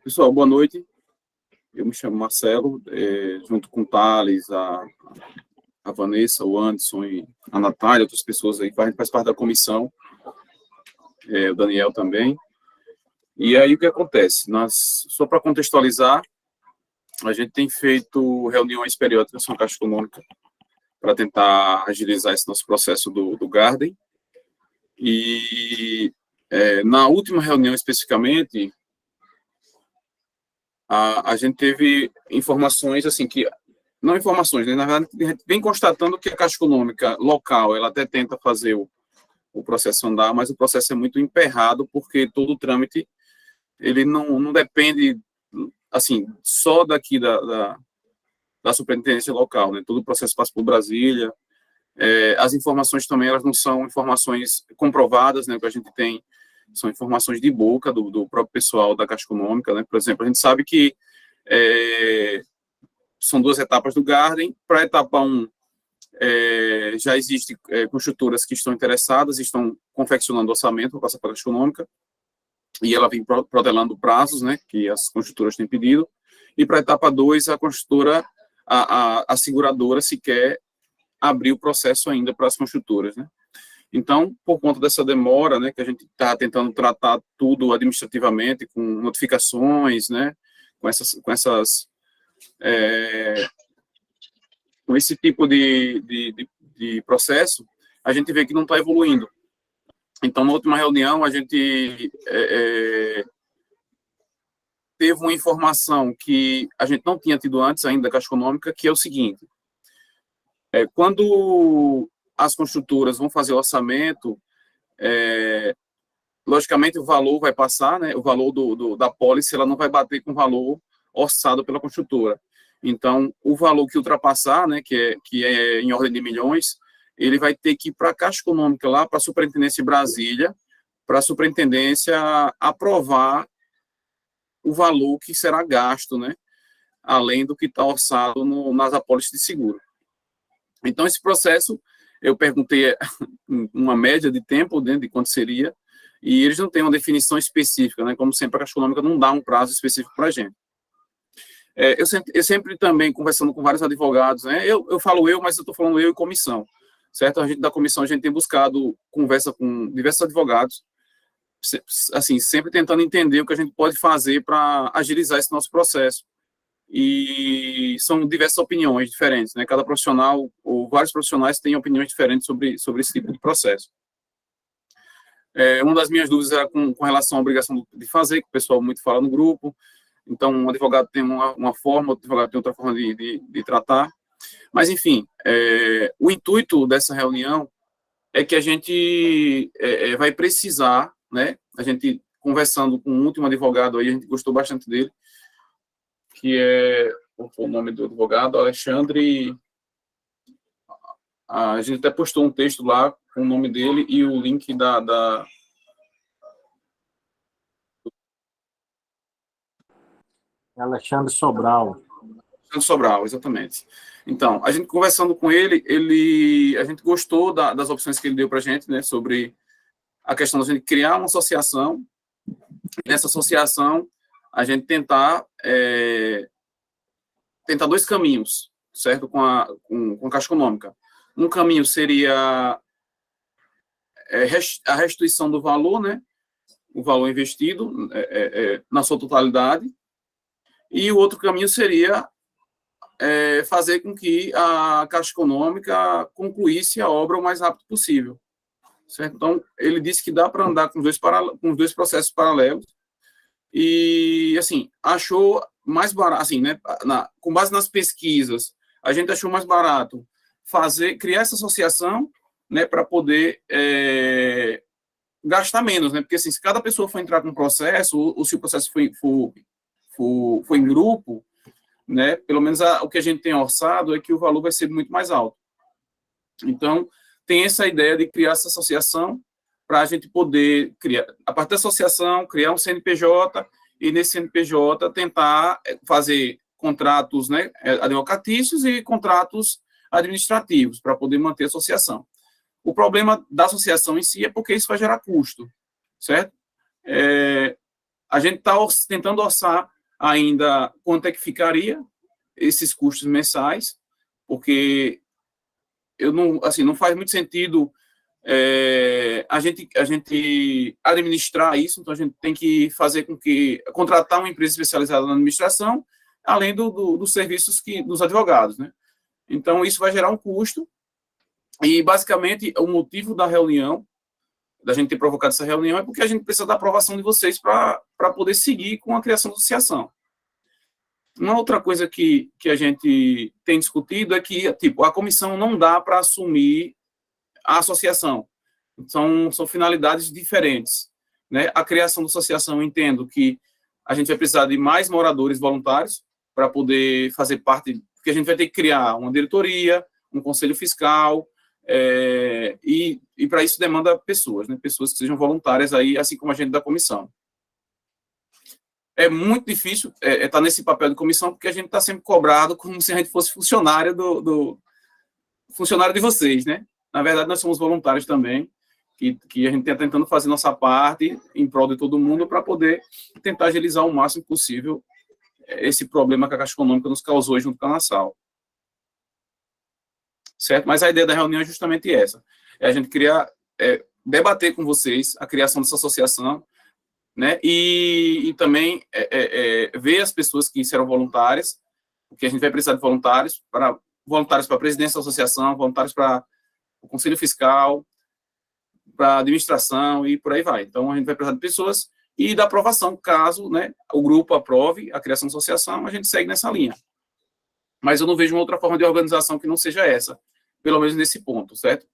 Pessoal, boa noite. Eu me chamo Marcelo, junto com o Thales, a Vanessa, o Anderson e a Natália, outras pessoas aí, a gente faz parte da comissão, o Daniel também. E aí o que acontece? Só para contextualizar, a gente tem feito reuniões periódicas com a Caixa Econômica para tentar agilizar esse nosso processo do Garden. E na última reunião especificamente, a gente teve informações, assim, que... Não informações, né? Na verdade, a gente vem constatando que a Caixa Econômica local, ela até tenta fazer o processo andar, mas o processo é muito emperrado, porque todo o trâmite, ele não depende, assim, só daqui da superintendência local, né? Todo o processo passa por Brasília. As informações também, elas não são informações comprovadas, né? O que a gente tem são informações de boca do próprio pessoal da Caixa Econômica, né? Por exemplo, a gente sabe que são 2 etapas do Garden. Para a etapa 1, já existem construtoras que estão interessadas, estão confeccionando orçamento para passar para a Caixa Econômica, e ela vem protelando prazos, né, que as construtoras têm pedido. E para a etapa 2, a construtora, a seguradora, se quer abrir o processo ainda para as construtoras, né? Então, por conta dessa demora, né, que a gente está tentando tratar tudo administrativamente, com notificações, né, com esse tipo de processo, a gente vê que não está evoluindo. Então, na última reunião, a gente teve uma informação que a gente não tinha tido antes ainda da Caixa Econômica, que é o seguinte: quando as construtoras vão fazer o orçamento, logicamente o valor vai passar, né, o valor da pólice, ela não vai bater com o valor orçado pela construtora. Então, o valor que ultrapassar, né, que é em ordem de milhões, ele vai ter que ir para a Caixa Econômica, lá para a Superintendência de Brasília, para a Superintendência aprovar o valor que será gasto, né, além do que está orçado nas apólices de seguro. Então, esse processo, eu perguntei uma média de tempo, né, de quanto seria, e eles não têm uma definição específica, né, como sempre a Caixa Econômica não dá um prazo específico para a gente. Eu sempre também, conversando com vários advogados, né, eu falo mas eu estou falando eu e comissão, certo? A gente da comissão, a gente tem buscado conversa com diversos advogados, assim, sempre tentando entender o que a gente pode fazer para agilizar esse nosso processo. E são diversas opiniões diferentes, né? Cada profissional, ou vários profissionais, têm opiniões diferentes sobre esse tipo de processo. Uma das minhas dúvidas era com relação à obrigação de fazer, que o pessoal muito fala no grupo. Então, um advogado tem uma forma, outro advogado tem outra forma de tratar. Mas, enfim, o intuito dessa reunião é que a gente vai precisar, né? A gente, conversando com um último advogado aí, a gente gostou bastante dele, que o nome do advogado, Alexandre. A gente até postou um texto lá com o nome dele e o link Alexandre Sobral. Alexandre Sobral, exatamente. Então, a gente conversando com ele, a gente gostou das opções que ele deu para a gente, né, sobre a questão da gente criar uma associação. Nessa associação, a gente tentar 2 caminhos, certo? Com a Caixa Econômica. Um caminho seria a restituição do valor, né? O valor investido na sua totalidade. E o outro caminho seria fazer com que a Caixa Econômica concluísse a obra o mais rápido possível, certo? Então, ele disse que dá para andar com os dois processos paralelos. E, assim, achou mais barato, assim, né, com base nas pesquisas, a gente achou mais barato criar essa associação, né, para poder gastar menos, né, porque, assim, se cada pessoa for entrar com um processo, ou se o processo for em grupo, né, pelo menos o que a gente tem orçado é que o valor vai ser muito mais alto. Então, tem essa ideia de criar essa associação para a gente poder criar, a partir da associação, criar um CNPJ, e nesse CNPJ tentar fazer contratos, né, advocatícios e contratos administrativos, para poder manter a associação. O problema da associação em si é porque isso vai gerar custo, certo? A gente está tentando orçar ainda quanto é que ficaria esses custos mensais, porque eu não, assim, não faz muito sentido a gente administrar isso, então a gente tem que fazer com que contratar uma empresa especializada na administração, além dos serviços dos advogados, né? Então isso vai gerar um custo e basicamente o motivo da reunião, da gente ter provocado essa reunião, é porque a gente precisa da aprovação de vocês para poder seguir com a criação da associação. Uma outra coisa que a gente tem discutido é que, tipo, a comissão não dá para assumir a associação. São finalidades diferentes, né? A criação da associação, eu entendo que a gente vai precisar de mais moradores voluntários para poder fazer parte, porque a gente vai ter que criar uma diretoria, um conselho fiscal, e para isso demanda pessoas, né? Pessoas que sejam voluntárias aí, assim como a gente da comissão. É muito difícil estar nesse papel de comissão, porque a gente está sempre cobrado como se a gente fosse funcionário funcionário de vocês, né? Na verdade, nós somos voluntários também, que a gente está tentando fazer nossa parte em prol de todo mundo para poder tentar agilizar o máximo possível esse problema que a Caixa Econômica nos causou junto com a Nassau. Certo? Mas a ideia da reunião é justamente essa. É a gente criar, debater com vocês a criação dessa associação, né? E também ver as pessoas que serão voluntárias, porque a gente vai precisar de voluntários para a presidência da associação, voluntários para o conselho fiscal, para a administração e por aí vai. Então, a gente vai precisar de pessoas e da aprovação, caso, né, o grupo aprove a criação da associação, a gente segue nessa linha. Mas eu não vejo uma outra forma de organização que não seja essa, pelo menos nesse ponto, certo?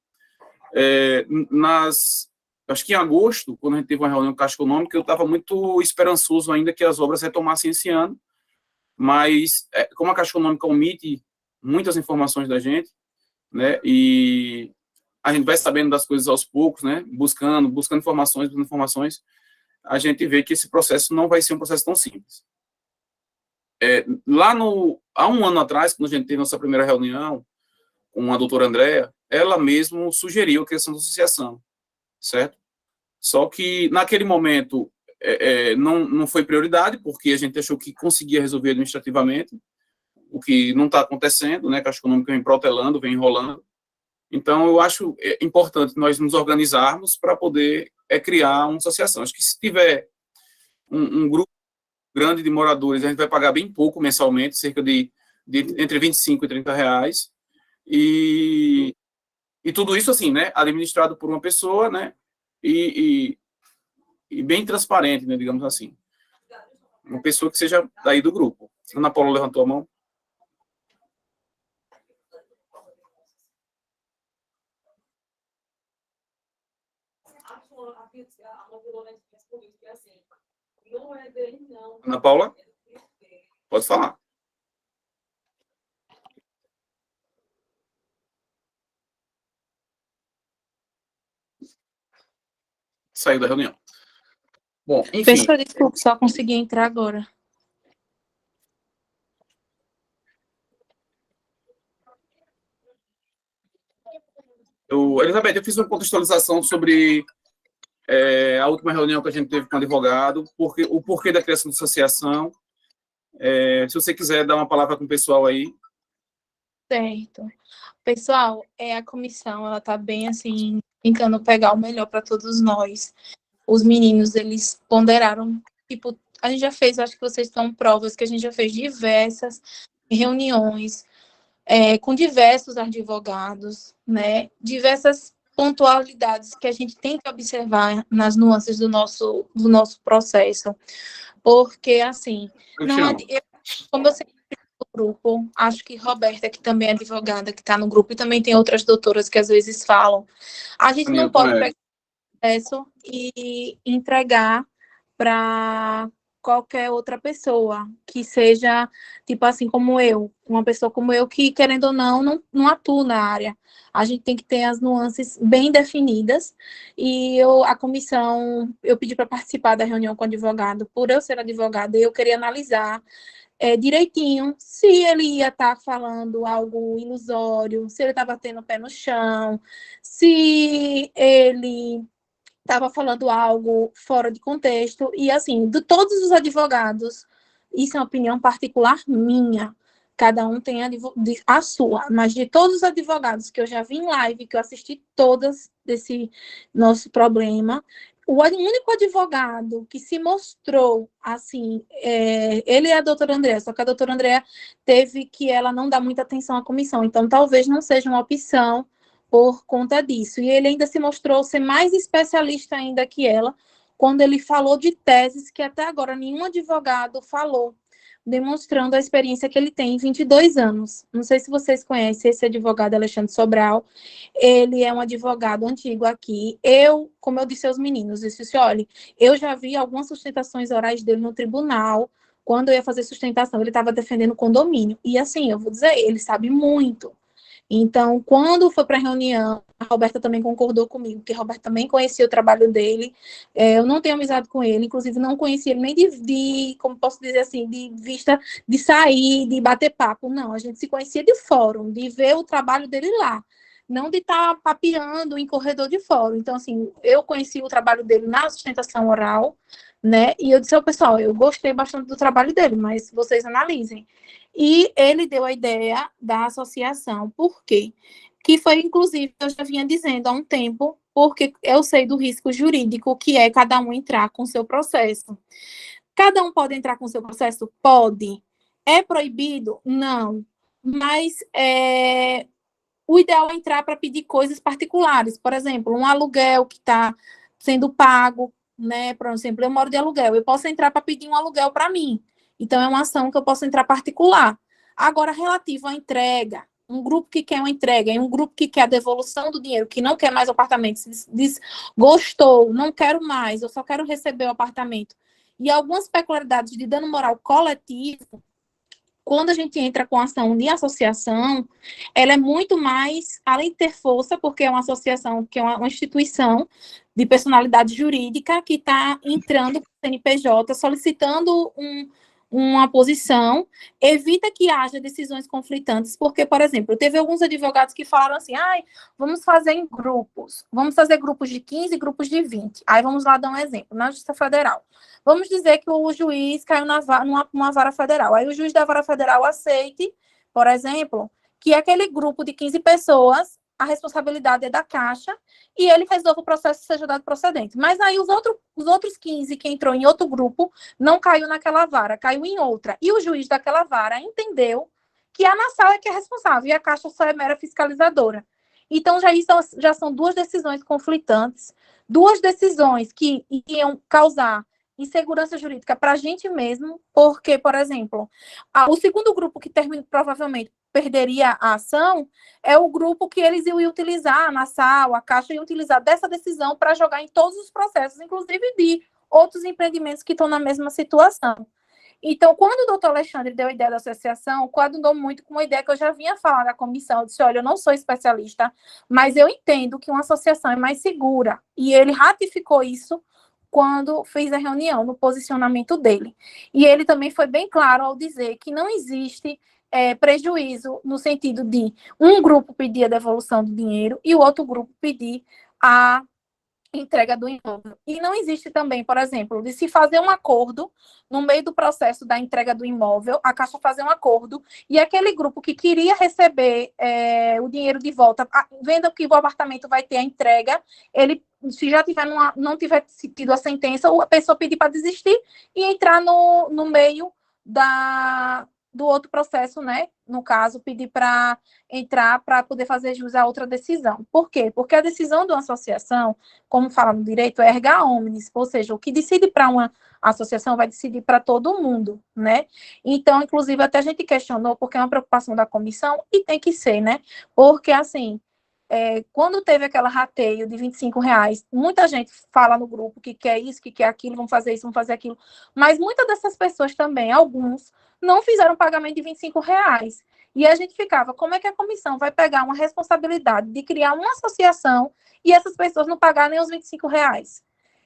Acho que em agosto, quando a gente teve uma reunião com a Caixa Econômica, eu estava muito esperançoso ainda que as obras retomassem esse ano, mas como a Caixa Econômica omite muitas informações da gente, né, e a gente vai sabendo das coisas aos poucos, né, buscando informações, a gente vê que esse processo não vai ser um processo tão simples. Há um ano atrás, quando a gente teve nossa primeira reunião com a doutora Andréa, ela mesmo sugeriu a criação da associação, certo? Só que, naquele momento, não foi prioridade, porque a gente achou que conseguia resolver administrativamente, o que não está acontecendo, né? A Caixa Econômica vem protelando, vem enrolando. Então, eu acho importante nós nos organizarmos para poder criar uma associação. Acho que se tiver um grupo grande de moradores, a gente vai pagar bem pouco mensalmente, cerca de entre 25 e 30 reais, e tudo isso, assim, né, administrado por uma pessoa, né, e bem transparente, né, digamos assim. Uma pessoa que seja daí do grupo. A Ana Paula levantou a mão. Ana Paula? Pode falar. Saiu da reunião. Bom, enfim. Pessoal, desculpa, só consegui entrar agora. Elizabeth, eu fiz uma contextualização sobre a última reunião que a gente teve com o advogado, o porquê da criação da associação. Se você quiser dar uma palavra com o pessoal aí. Certo. Pessoal, a comissão, ela tá bem, assim, tentando pegar o melhor para todos nós. Os meninos, eles ponderaram, tipo, a gente já fez, acho que vocês são provas, que a gente já fez diversas reuniões com diversos advogados, né? Diversas pontualidades que a gente tem que observar nas nuances do nosso processo. Porque, assim, como eu sempre no grupo, acho que Roberta, que também é advogada, que está no grupo, e também tem outras doutoras que às vezes falam, a gente não pode pegar o processo e entregar para qualquer outra pessoa, que seja, tipo assim, como eu, uma pessoa como eu, que, querendo ou não atua na área. A gente tem que ter as nuances bem definidas, e a comissão, eu pedi para participar da reunião com o advogado, por eu ser advogada, eu queria analisar direitinho se ele ia estar falando algo ilusório, se ele estava batendo o pé no chão, se ele estava falando algo fora de contexto. E, assim, de todos os advogados Isso é uma opinião particular minha. Cada um tem a sua, mas de todos os advogados que eu já vi em live, que eu assisti todas desse nosso problema, o único advogado que se mostrou assim, ele é a doutora Andréa, só que a doutora Andréa teve que ela não dá muita atenção à comissão, então talvez não seja uma opção por conta disso. E ele ainda se mostrou ser mais especialista ainda que ela, quando ele falou de teses que até agora nenhum advogado falou, demonstrando a experiência que ele tem em 22 anos. Não sei se vocês conhecem esse advogado Alexandre Sobral, ele é um advogado antigo aqui. Como eu disse aos meninos, disse, olha, eu já vi algumas sustentações orais dele no tribunal, quando eu ia fazer sustentação, ele estava defendendo o condomínio. E assim, eu vou dizer, ele sabe muito. Então, quando foi para a reunião, a Roberta também concordou comigo, porque a Roberta também conhecia o trabalho dele. Eu não tenho amizade com ele, inclusive não conhecia ele nem como posso dizer assim, de vista de sair, de bater papo. Não, a gente se conhecia de fórum, de ver o trabalho dele lá. Não de estar papeando em corredor de fórum. Então, assim, eu conheci o trabalho dele na sustentação oral, né? E eu disse ao pessoal, eu gostei bastante do trabalho dele, mas vocês analisem. E ele deu a ideia da associação. Por quê? Que foi, inclusive, eu já vinha dizendo há um tempo, porque eu sei do risco jurídico que é cada um entrar com o seu processo. Cada um pode entrar com o seu processo? Pode. É proibido? Não. Mas o ideal é entrar para pedir coisas particulares. Por exemplo, um aluguel que está sendo pago, né? Por exemplo, eu moro de aluguel, eu posso entrar para pedir um aluguel para mim. Então, é uma ação que eu posso entrar particular. Agora, relativo à entrega, um grupo que quer uma entrega e um grupo que quer a devolução do dinheiro, que não quer mais o apartamento, diz, gostou, não quero mais, eu só quero receber o apartamento. E algumas peculiaridades de dano moral coletivo, quando a gente entra com ação de associação, ela é muito mais, além de ter força, porque é uma associação, que é uma instituição de personalidade jurídica que está entrando com o CNPJ, solicitando uma posição, evita que haja decisões conflitantes, porque, por exemplo, teve alguns advogados que falaram assim, vamos fazer em grupos, vamos fazer grupos de 15, grupos de 20. Aí vamos lá dar um exemplo, na Justiça Federal. Vamos dizer que o juiz caiu numa vara federal. Aí o juiz da vara federal aceite, por exemplo, que aquele grupo de 15 pessoas, a responsabilidade é da Caixa, e ele resolve o processo seja dado procedente. Mas aí os outros 15 que entrou em outro grupo não caiu naquela vara, caiu em outra. E o juiz daquela vara entendeu que a Nassau é que é responsável e a Caixa só é mera fiscalizadora. Então, já são duas decisões conflitantes, duas decisões que iam causar insegurança jurídica para a gente mesmo, porque, por exemplo, o segundo grupo que provavelmente perderia a ação é o grupo que eles iam utilizar na sala, a Caixa ia utilizar dessa decisão para jogar em todos os processos, inclusive de outros empreendimentos que estão na mesma situação. Então, quando o doutor Alexandre deu a ideia da associação, coadunou muito com uma ideia que eu já vinha falar na comissão. Eu disse, olha, eu não sou especialista, mas eu entendo que uma associação é mais segura. E ele ratificou isso quando fez a reunião, no posicionamento dele. E ele também foi bem claro ao dizer que não existe prejuízo no sentido de um grupo pedir a devolução do dinheiro e o outro grupo pedir a entrega do imóvel. E não existe também, por exemplo, de se fazer um acordo no meio do processo da entrega do imóvel, a Caixa fazer um acordo e aquele grupo que queria receber o dinheiro de volta, vendo que o apartamento vai ter a entrega, ele, se já tiver não tiver tido a sentença, a pessoa pedir para desistir e entrar no meio do outro processo, né? No caso, pedir para entrar para poder fazer jus a outra decisão. Por quê? Porque a decisão de uma associação, como fala no direito, é erga omnes, ou seja, o que decide para uma associação vai decidir para todo mundo, né? Então, inclusive, até a gente questionou, porque é uma preocupação da comissão, e tem que ser, né? Porque, assim, quando teve aquela rateio de R$ 25, muita gente fala no grupo que quer isso, que quer aquilo, vamos fazer isso, vamos fazer aquilo, mas muitas dessas pessoas também, alguns, não fizeram pagamento de R$ 25. E a gente ficava, como é que a comissão vai pegar uma responsabilidade de criar uma associação e essas pessoas não pagarem os R$ 25?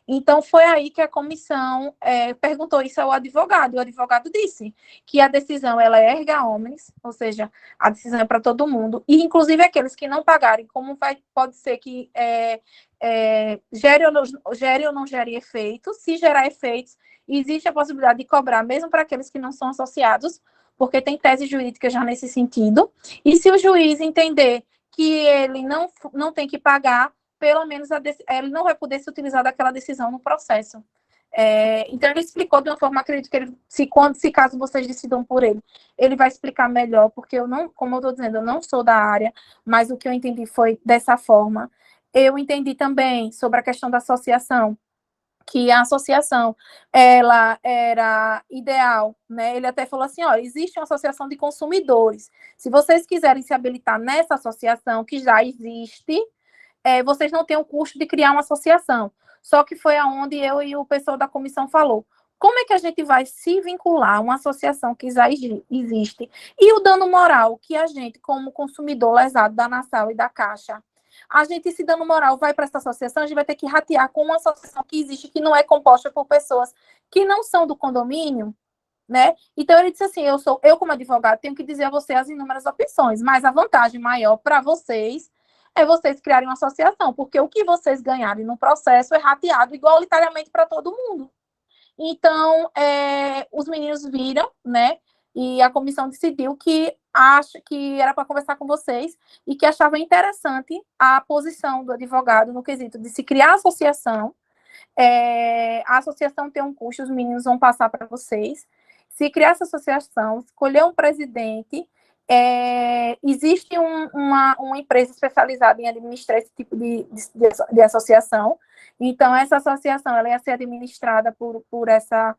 Então, foi aí que a comissão perguntou isso ao advogado. O advogado disse que a decisão ela é erga omnes, ou seja, a decisão é para todo mundo, e inclusive aqueles que não pagarem, como pode ser que gere ou não gere efeitos. Se gerar efeitos, existe a possibilidade de cobrar, mesmo para aqueles que não são associados, porque tem tese jurídica já nesse sentido. E se o juiz entender que ele não tem que pagar, pelo menos ele não vai poder se utilizar daquela decisão no processo. Então, ele explicou de uma forma, acredito que ele, se caso vocês decidam por ele vai explicar melhor, porque eu não, como eu estou dizendo, eu não sou da área, mas o que eu entendi foi dessa forma. Eu entendi também sobre a questão da associação, que a associação, ela era ideal, né? Ele até falou assim, ó, existe uma associação de consumidores. Se vocês quiserem se habilitar nessa associação, que já existe, vocês não têm o custo de criar uma associação. Só que foi aonde eu e o pessoal da comissão falou. Como é que a gente vai se vincular a uma associação que já existe? E o dano moral que a gente, como consumidor lesado da Nassau e da Caixa, a gente, esse dano moral vai para essa associação, a gente vai ter que ratear com uma associação que existe, que não é composta por pessoas que não são do condomínio, né? Então, ele disse assim, eu como advogado, tenho que dizer a você as inúmeras opções, mas a vantagem maior para vocês é vocês criarem uma associação, porque o que vocês ganharem no processo é rateado igualitariamente para todo mundo. Então, os meninos viram, né? E a comissão decidiu que acha que era para conversar com vocês e que achava interessante a posição do advogado no quesito de se criar associação. A associação tem um custo, os meninos vão passar para vocês. Se criar essa associação, escolher um presidente, existe uma empresa especializada em administrar esse tipo de associação. Então, essa associação ela ia ser administrada por essa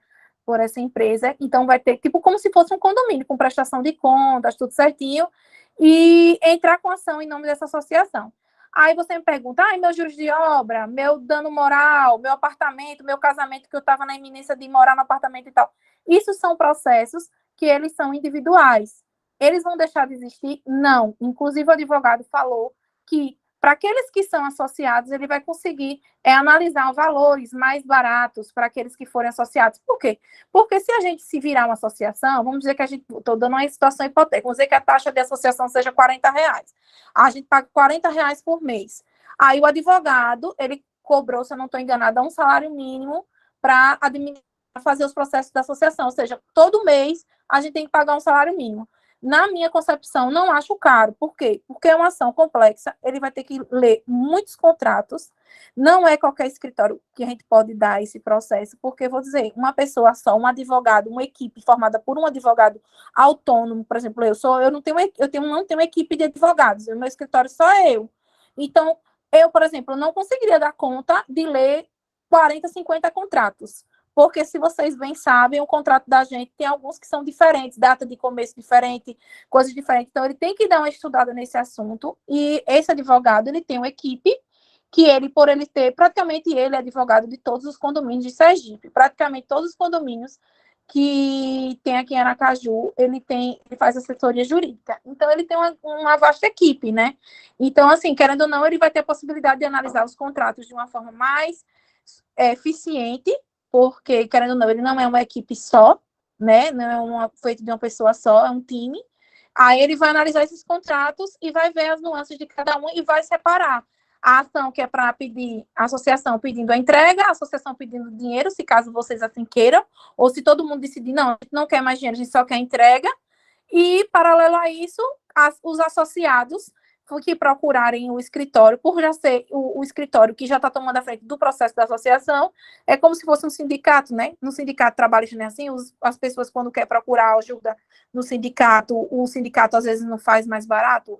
empresa. Então, vai ter, tipo, como se fosse um condomínio, com prestação de contas, tudo certinho, e entrar com ação em nome dessa associação. Aí você me pergunta, meu juros de obra, meu dano moral, meu apartamento, meu casamento, que eu estava na iminência de morar no apartamento e tal. Isso são processos que eles são individuais. Eles vão deixar de existir? Não. Inclusive, o advogado falou que, para aqueles que são associados, ele vai conseguir analisar valores mais baratos para aqueles que forem associados. Por quê? Porque se a gente se virar uma associação, vamos dizer que estou dando uma situação hipotética, vamos dizer que a taxa de associação seja R$40. A gente paga R$40 por mês. Aí o advogado, ele cobrou, se eu não estou enganada, um salário mínimo para fazer os processos da associação. Ou seja, todo mês a gente tem que pagar um salário mínimo. Na minha concepção, não acho caro. Por quê? Porque é uma ação complexa, ele vai ter que ler muitos contratos, não é qualquer escritório que a gente pode dar esse processo, porque, vou dizer, uma pessoa só, um advogado, uma equipe formada por um advogado autônomo, por exemplo, eu não tenho equipe de advogados, o meu escritório só é eu. Então, eu, por exemplo, não conseguiria dar conta de ler 40, 50 contratos. Porque, se vocês bem sabem, o contrato da gente tem alguns que são diferentes, data de começo diferente, coisas diferentes. Então, ele tem que dar uma estudada nesse assunto. E esse advogado, ele tem uma equipe que ele, por ele ter, praticamente ele é advogado de todos os condomínios de Sergipe. Praticamente todos os condomínios que tem aqui em Aracaju, ele faz assessoria jurídica. Então, ele tem uma vasta equipe, né? Então, assim, querendo ou não, ele vai ter a possibilidade de analisar os contratos de uma forma mais eficiente, porque, querendo ou não, ele não é uma equipe só, né? Não é feito de uma pessoa só, é um time. Aí ele vai analisar esses contratos e vai ver as nuances de cada um e vai separar a ação que é para pedir, a associação pedindo a entrega, a associação pedindo dinheiro, se caso vocês assim queiram, ou se todo mundo decidir, não, a gente não quer mais dinheiro, a gente só quer entrega. E, paralelo a isso, os associados que procurarem o escritório, por já ser o escritório que já está tomando a frente do processo da associação, é como se fosse um sindicato, né? No sindicato trabalhista, né? Assim, as pessoas, quando querem procurar ajuda no sindicato, o sindicato às vezes não faz mais barato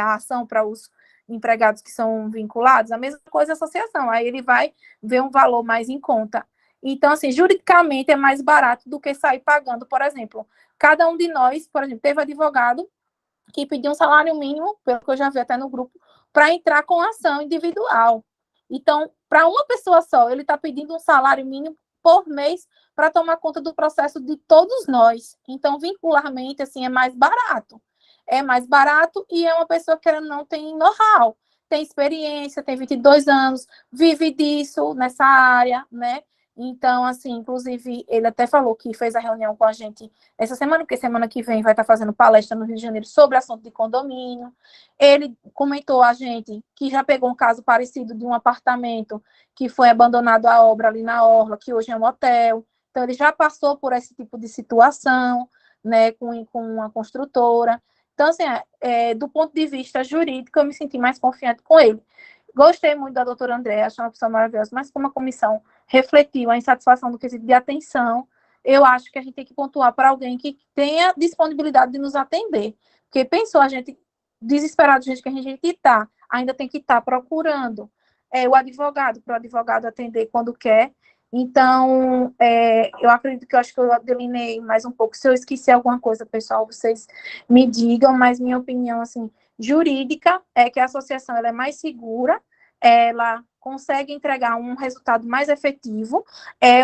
a ação para os empregados que são vinculados, a mesma coisa a associação, aí ele vai ver um valor mais em conta. Então, assim, juridicamente é mais barato do que sair pagando, por exemplo. Cada um de nós, por exemplo, teve advogado que pediu um salário mínimo, pelo que eu já vi até no grupo, para entrar com ação individual. Então, para uma pessoa só, ele está pedindo um salário mínimo por mês para tomar conta do processo de todos nós. Então, vincularmente, assim, é mais barato. É mais barato e é uma pessoa que não tem know-how. tem experiência, tem 22 anos, vive disso, nessa área, né? Então, assim, inclusive, ele até falou que fez a reunião com a gente essa semana, porque semana que vem vai estar fazendo palestra no Rio de Janeiro sobre assunto de condomínio. Ele comentou a gente que já pegou um caso parecido de um apartamento que foi abandonado a obra ali na Orla, que hoje é um hotel. Então, ele já passou por esse tipo de situação, né, com uma construtora. Então, assim, do ponto de vista jurídico, eu me senti mais confiante com ele. Gostei muito da doutora Andréa, achei uma pessoa maravilhosa, mas como a comissão refletiu a insatisfação do quesito de atenção, eu acho que a gente tem que pontuar para alguém que tenha disponibilidade de nos atender. Porque pensou a gente, desesperado, gente, que a gente está, ainda tem que estar procurando o advogado, para o advogado atender quando quer. Então, eu acredito que eu acho que eu delineei mais um pouco. Se eu esqueci alguma coisa, pessoal, vocês me digam, mas minha opinião, assim, jurídica é que a associação ela é mais segura, ela consegue entregar um resultado mais efetivo.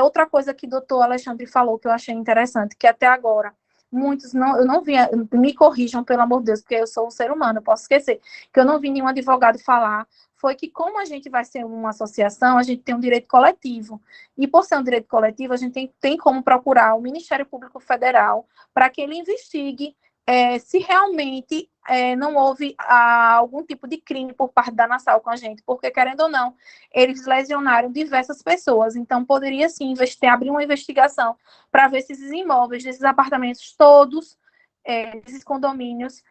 Outra coisa que o doutor Alexandre falou que eu achei interessante, que até agora muitos não, eu não vi, me corrijam, pelo amor de Deus, porque eu sou um ser humano, eu posso esquecer, que eu não vi nenhum advogado falar, foi que como a gente vai ser uma associação, a gente tem um direito coletivo, e por ser um direito coletivo, a gente tem como procurar o Ministério Público Federal para que ele investigue se realmente não houve algum tipo de crime por parte da Nassau com a gente, porque, querendo ou não, eles lesionaram diversas pessoas, então poderia sim abrir uma investigação para ver se esses imóveis, desses apartamentos todos, desses condomínios,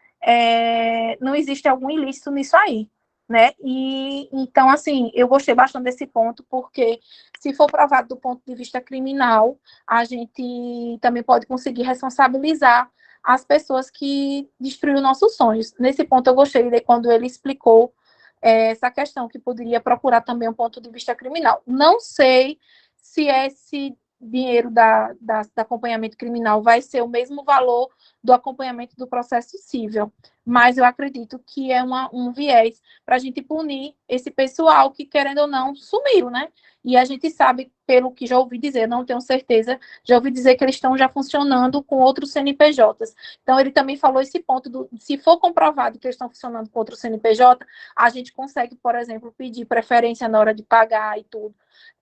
não existe algum ilícito nisso aí, né? E então, assim, eu gostei bastante desse ponto, porque se for provado do ponto de vista criminal, a gente também pode conseguir responsabilizar as pessoas que destruíram nossos sonhos. Nesse ponto, eu gostei de quando ele explicou essa questão, que poderia procurar também um ponto de vista criminal. Não sei se esse dinheiro da acompanhamento criminal vai ser o mesmo valor do acompanhamento do processo civil, mas eu acredito que é um viés para a gente punir esse pessoal que, querendo ou não, sumiu, né? E a gente sabe, pelo que já ouvi dizer, não tenho certeza, já ouvi dizer que eles estão já funcionando com outros CNPJs. Então, ele também falou esse ponto, se for comprovado que eles estão funcionando com outro CNPJ, a gente consegue, por exemplo, pedir preferência na hora de pagar e tudo,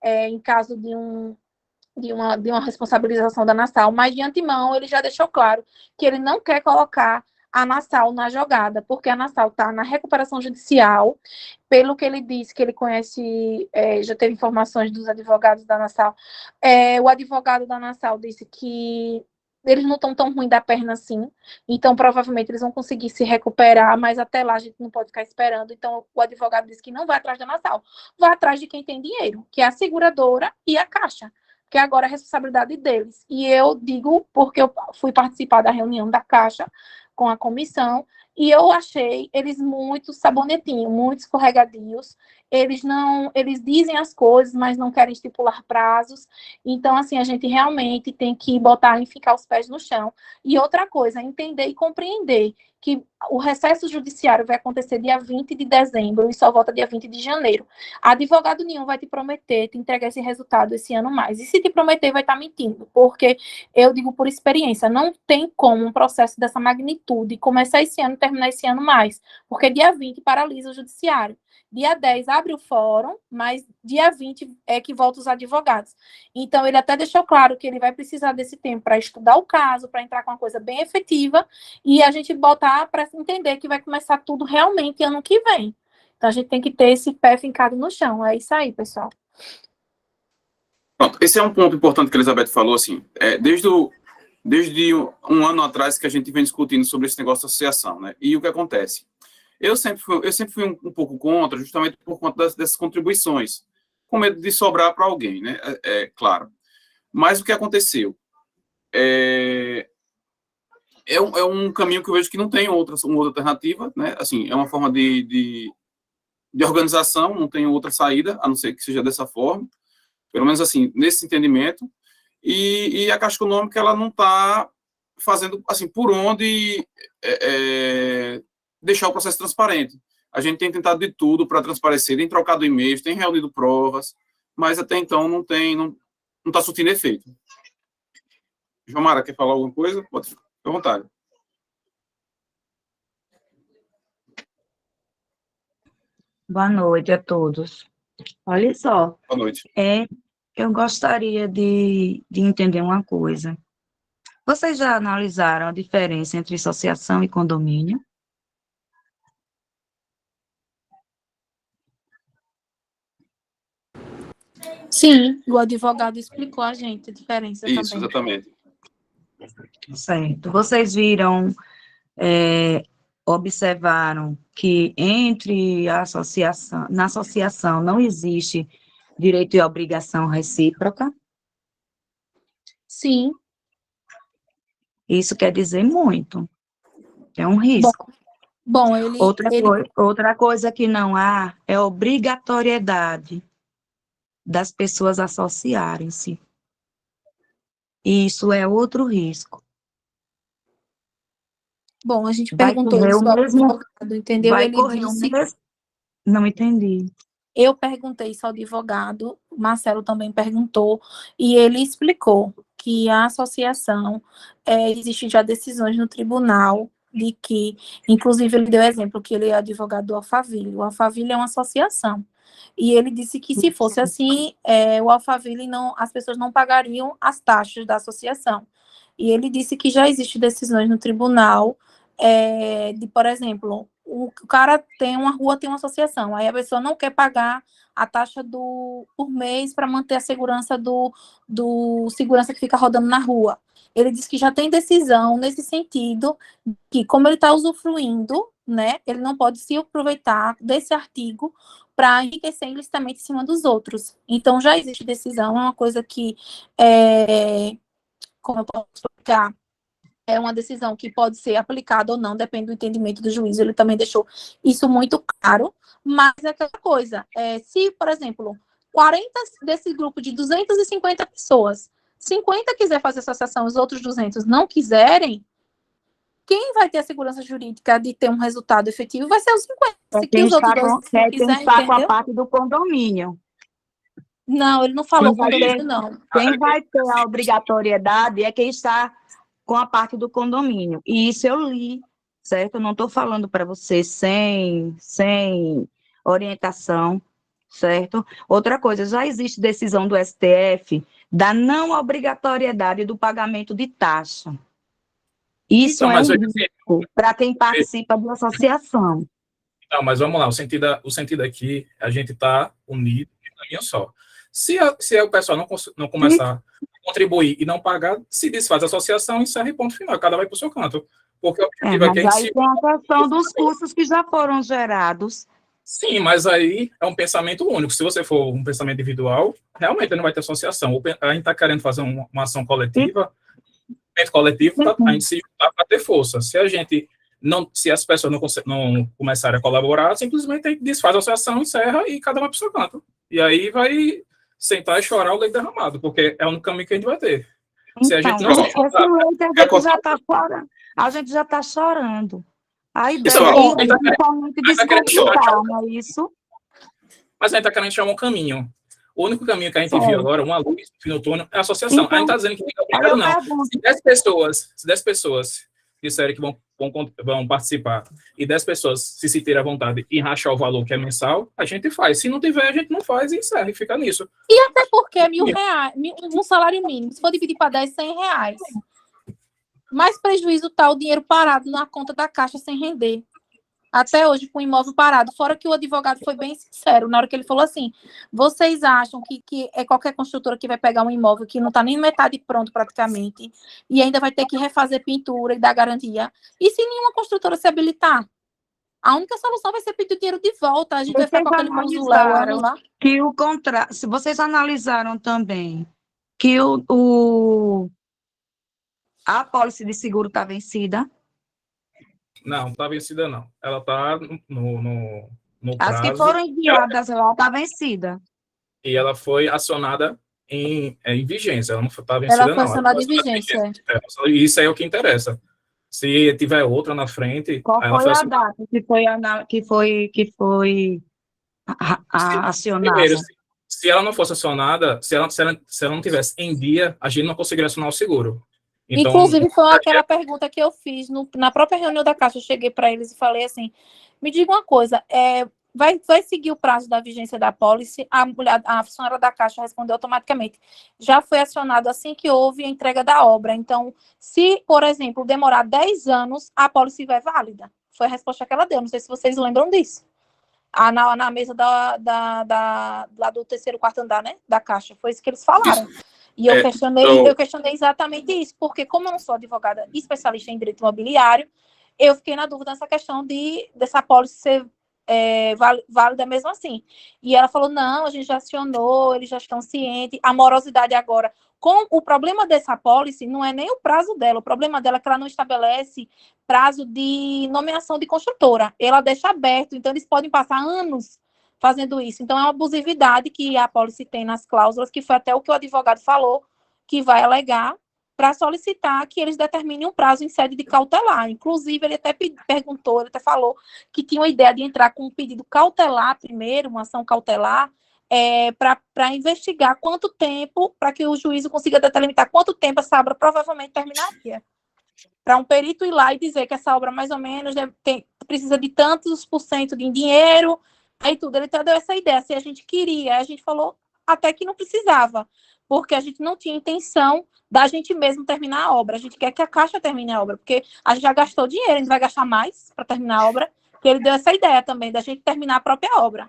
em caso de uma responsabilização da Nassau, mas de antemão ele já deixou claro que ele não quer colocar a Nassau na jogada, porque a Nassau está na recuperação judicial, pelo que ele disse, que ele conhece, já teve informações dos advogados da Nassau, o advogado da Nassau disse que eles não estão tão ruim da perna assim, então provavelmente eles vão conseguir se recuperar, mas até lá a gente não pode ficar esperando, então o advogado disse que não vai atrás da Nassau, vai atrás de quem tem dinheiro, que é a seguradora e a Caixa, que agora é a responsabilidade deles. E eu digo porque eu fui participar da reunião da Caixa com a comissão, e eu achei eles muito sabonetinho, muito escorregadios. Eles dizem as coisas, mas não querem estipular prazos. Então, assim, a gente realmente tem que botar e ficar os pés no chão. E outra coisa, entender e compreender que o recesso judiciário vai acontecer dia 20 de dezembro e só volta dia 20 de janeiro. Advogado nenhum vai te prometer, te entregar esse resultado esse ano mais. E se te prometer, vai estar mentindo, porque eu digo por experiência, não tem como um processo dessa magnitude começar esse ano e terminar esse ano mais, porque dia 20 paralisa o judiciário. Dia 10 abre o fórum, mas dia 20 é que volta os advogados. Então, ele até deixou claro que ele vai precisar desse tempo para estudar o caso, para entrar com uma coisa bem efetiva, e a gente botar para entender que vai começar tudo realmente ano que vem. Então, a gente tem que ter esse pé fincado no chão. É isso aí, pessoal. Pronto, esse é um ponto importante que a Elizabeth falou, assim, desde um ano atrás que a gente vem discutindo sobre esse negócio de associação, né? E o que acontece? Eu sempre fui um pouco contra, justamente por conta dessas contribuições, com medo de sobrar para alguém, né? Claro. Mas o que aconteceu? É um caminho que eu vejo que não tem uma outra alternativa, né? Assim, é uma forma de organização, não tem outra saída, a não ser que seja dessa forma, pelo menos assim, nesse entendimento, e a Caixa Econômica, ela não está fazendo, assim, por onde deixar o processo transparente. A gente tem tentado de tudo para transparecer, tem trocado e-mails, tem reunido provas, mas até então não está surtindo efeito. João Mara, quer falar alguma coisa? Pode ficar à vontade. Boa noite a todos. Olha só, Boa noite. eu gostaria de entender uma coisa. Vocês já analisaram a diferença entre associação e condomínio? Sim, o advogado explicou a gente a diferença Isso, também. exatamente. Certo. Vocês viram, observaram que entre a associação, na associação não existe direito e obrigação recíproca? Sim. Isso quer dizer muito. É um risco. Bom, ele Outra coisa que não há é obrigatoriedade das pessoas associarem-se. Isso é outro risco. Bom, a gente Vai perguntou correr isso o ao mesmo, advogado, entendeu? vai Ele correr o disse, mesmo. Não entendi. eu perguntei isso ao advogado, o Marcelo também perguntou, e ele explicou que a associação, existe já decisões no tribunal de que, inclusive ele deu exemplo que ele é advogado do Alphaville. O Alphaville é uma associação. E ele disse que se fosse assim, o Alphaville não, as pessoas não pagariam as taxas da associação. E ele disse que já existe decisões no tribunal de, por exemplo, o cara tem uma rua, tem uma associação, aí a pessoa não quer pagar a taxa por mês para manter a segurança do segurança que fica rodando na rua. Ele disse que já tem decisão nesse sentido, que como ele está usufruindo, né, ele não pode se aproveitar desse artigo para enriquecer ilicitamente em cima dos outros. Então, já existe decisão, é uma coisa que, como eu posso explicar, é uma decisão que pode ser aplicada ou não, depende do entendimento do juiz. Ele também deixou isso muito claro, mas é aquela coisa, se, por exemplo, 40 desse grupo de 250 pessoas, 50 quiser fazer associação, os outros 200 não quiserem, quem vai ter a segurança jurídica de ter um resultado efetivo vai ser os 50. Se que os outros dois não quiserem, está com a entendeu? parte do condomínio. Não, ele não falou condomínio, não. Quem vai ter a obrigatoriedade é quem está com a parte do condomínio. E isso eu li, certo? Eu não estou falando para você sem orientação, certo? Outra coisa, já existe decisão do STF da não obrigatoriedade do pagamento de taxa. Isso Então, é um risco para quem participa da associação. Não, mas vamos lá, o sentido aqui, a gente está unido em caminho só. Se o pessoal não começar a contribuir e não pagar, se desfaz a associação, encerra e ponto final, cada vai para o seu canto. Porque o objetivo é que mas aí tem a questão dos custos que já foram gerados. Sim, mas aí é um pensamento único. Se você for um pensamento individual, realmente não vai ter associação. A gente está querendo fazer uma ação coletiva, a gente se juntar para ter força. Se as pessoas não começarem a colaborar, simplesmente a gente desfaz a associação, encerra e cada um vai para o seu canto. E aí vai sentar e chorar o leite derramado, porque é o único caminho que a gente vai ter. Se a gente não se juntar, a gente já está chorando. A ideia Pessoal, é principalmente desconflitar, não é isso? Mas a gente está querendo chamar um caminho. O único caminho que a gente viu agora, uma luz no túnel, é a associação. Então, a gente está dizendo que ninguém é obrigado, não. Se 10 pessoas disserem que vão participar e 10 pessoas se sentirem à vontade em rachar o valor que é mensal, a gente faz. Se não tiver, a gente não faz e encerra e fica nisso. E até porque R$1.000, um salário mínimo, se for dividir para 10, R$100. Mais prejuízo tá o dinheiro parado na conta da Caixa sem render. Até hoje, com o imóvel parado. Fora que o advogado foi bem sincero, na hora que ele falou assim, vocês acham que é qualquer construtora que vai pegar um imóvel que não está nem metade pronto praticamente, e ainda vai ter que refazer pintura e dar garantia? E se nenhuma construtora se habilitar? A única solução vai ser pedir o dinheiro de volta. A gente vai ficar com aquele mausoléu lá. Que se vocês analisaram também que a apólice de seguro está vencida? Não, está vencida, não. Ela está no prazo. As que foram enviadas, ela está vencida. E ela foi acionada em vigência. Ela não está vencida, não. Ela foi acionada em vigência. Isso aí é o que interessa. Se tiver outra na frente... Qual foi a data que foi acionada? Primeiro, se ela não fosse acionada, se ela não tivesse em dia, a gente não conseguiria acionar o seguro. Então, inclusive, foi aquela pergunta que eu fiz na própria reunião da Caixa. Eu cheguei para eles e falei assim, me diga uma coisa, vai seguir o prazo da vigência da pólice, a funcionária da Caixa respondeu automaticamente. Já foi acionado assim que houve a entrega da obra. Então, se, por exemplo, demorar 10 anos, a pólice vai válida. Foi a resposta que ela deu. Não sei se vocês lembram disso. Na mesa lá do terceiro, quarto andar, né? Da Caixa. Foi isso que eles falaram. E eu questionei exatamente isso, porque como eu não sou advogada especialista em direito imobiliário, eu fiquei na dúvida nessa questão dessa pólice ser válida mesmo assim. E ela falou, não, a gente já acionou, eles já estão cientes, a morosidade agora, com o problema dessa pólice, não é nem o prazo dela, o problema dela é que ela não estabelece prazo de nomeação de construtora, ela deixa aberto, então eles podem passar anos fazendo isso. Então, é uma abusividade que a pólice tem nas cláusulas, que foi até o que o advogado falou, que vai alegar para solicitar que eles determinem um prazo em sede de cautelar. Inclusive, ele até perguntou, ele até falou que tinha uma ideia de entrar com um pedido cautelar primeiro, uma ação cautelar, para investigar quanto tempo, para que o juízo consiga determinar quanto tempo essa obra provavelmente terminaria. Para um perito ir lá e dizer que essa obra mais ou menos precisa de tantos por cento de dinheiro, aí tudo. Ele até deu essa ideia, se a gente queria, a gente falou até que não precisava, porque a gente não tinha intenção da gente mesmo terminar a obra, a gente quer que a Caixa termine a obra, porque a gente já gastou dinheiro, a gente vai gastar mais para terminar a obra, que ele deu essa ideia também, da gente terminar a própria obra,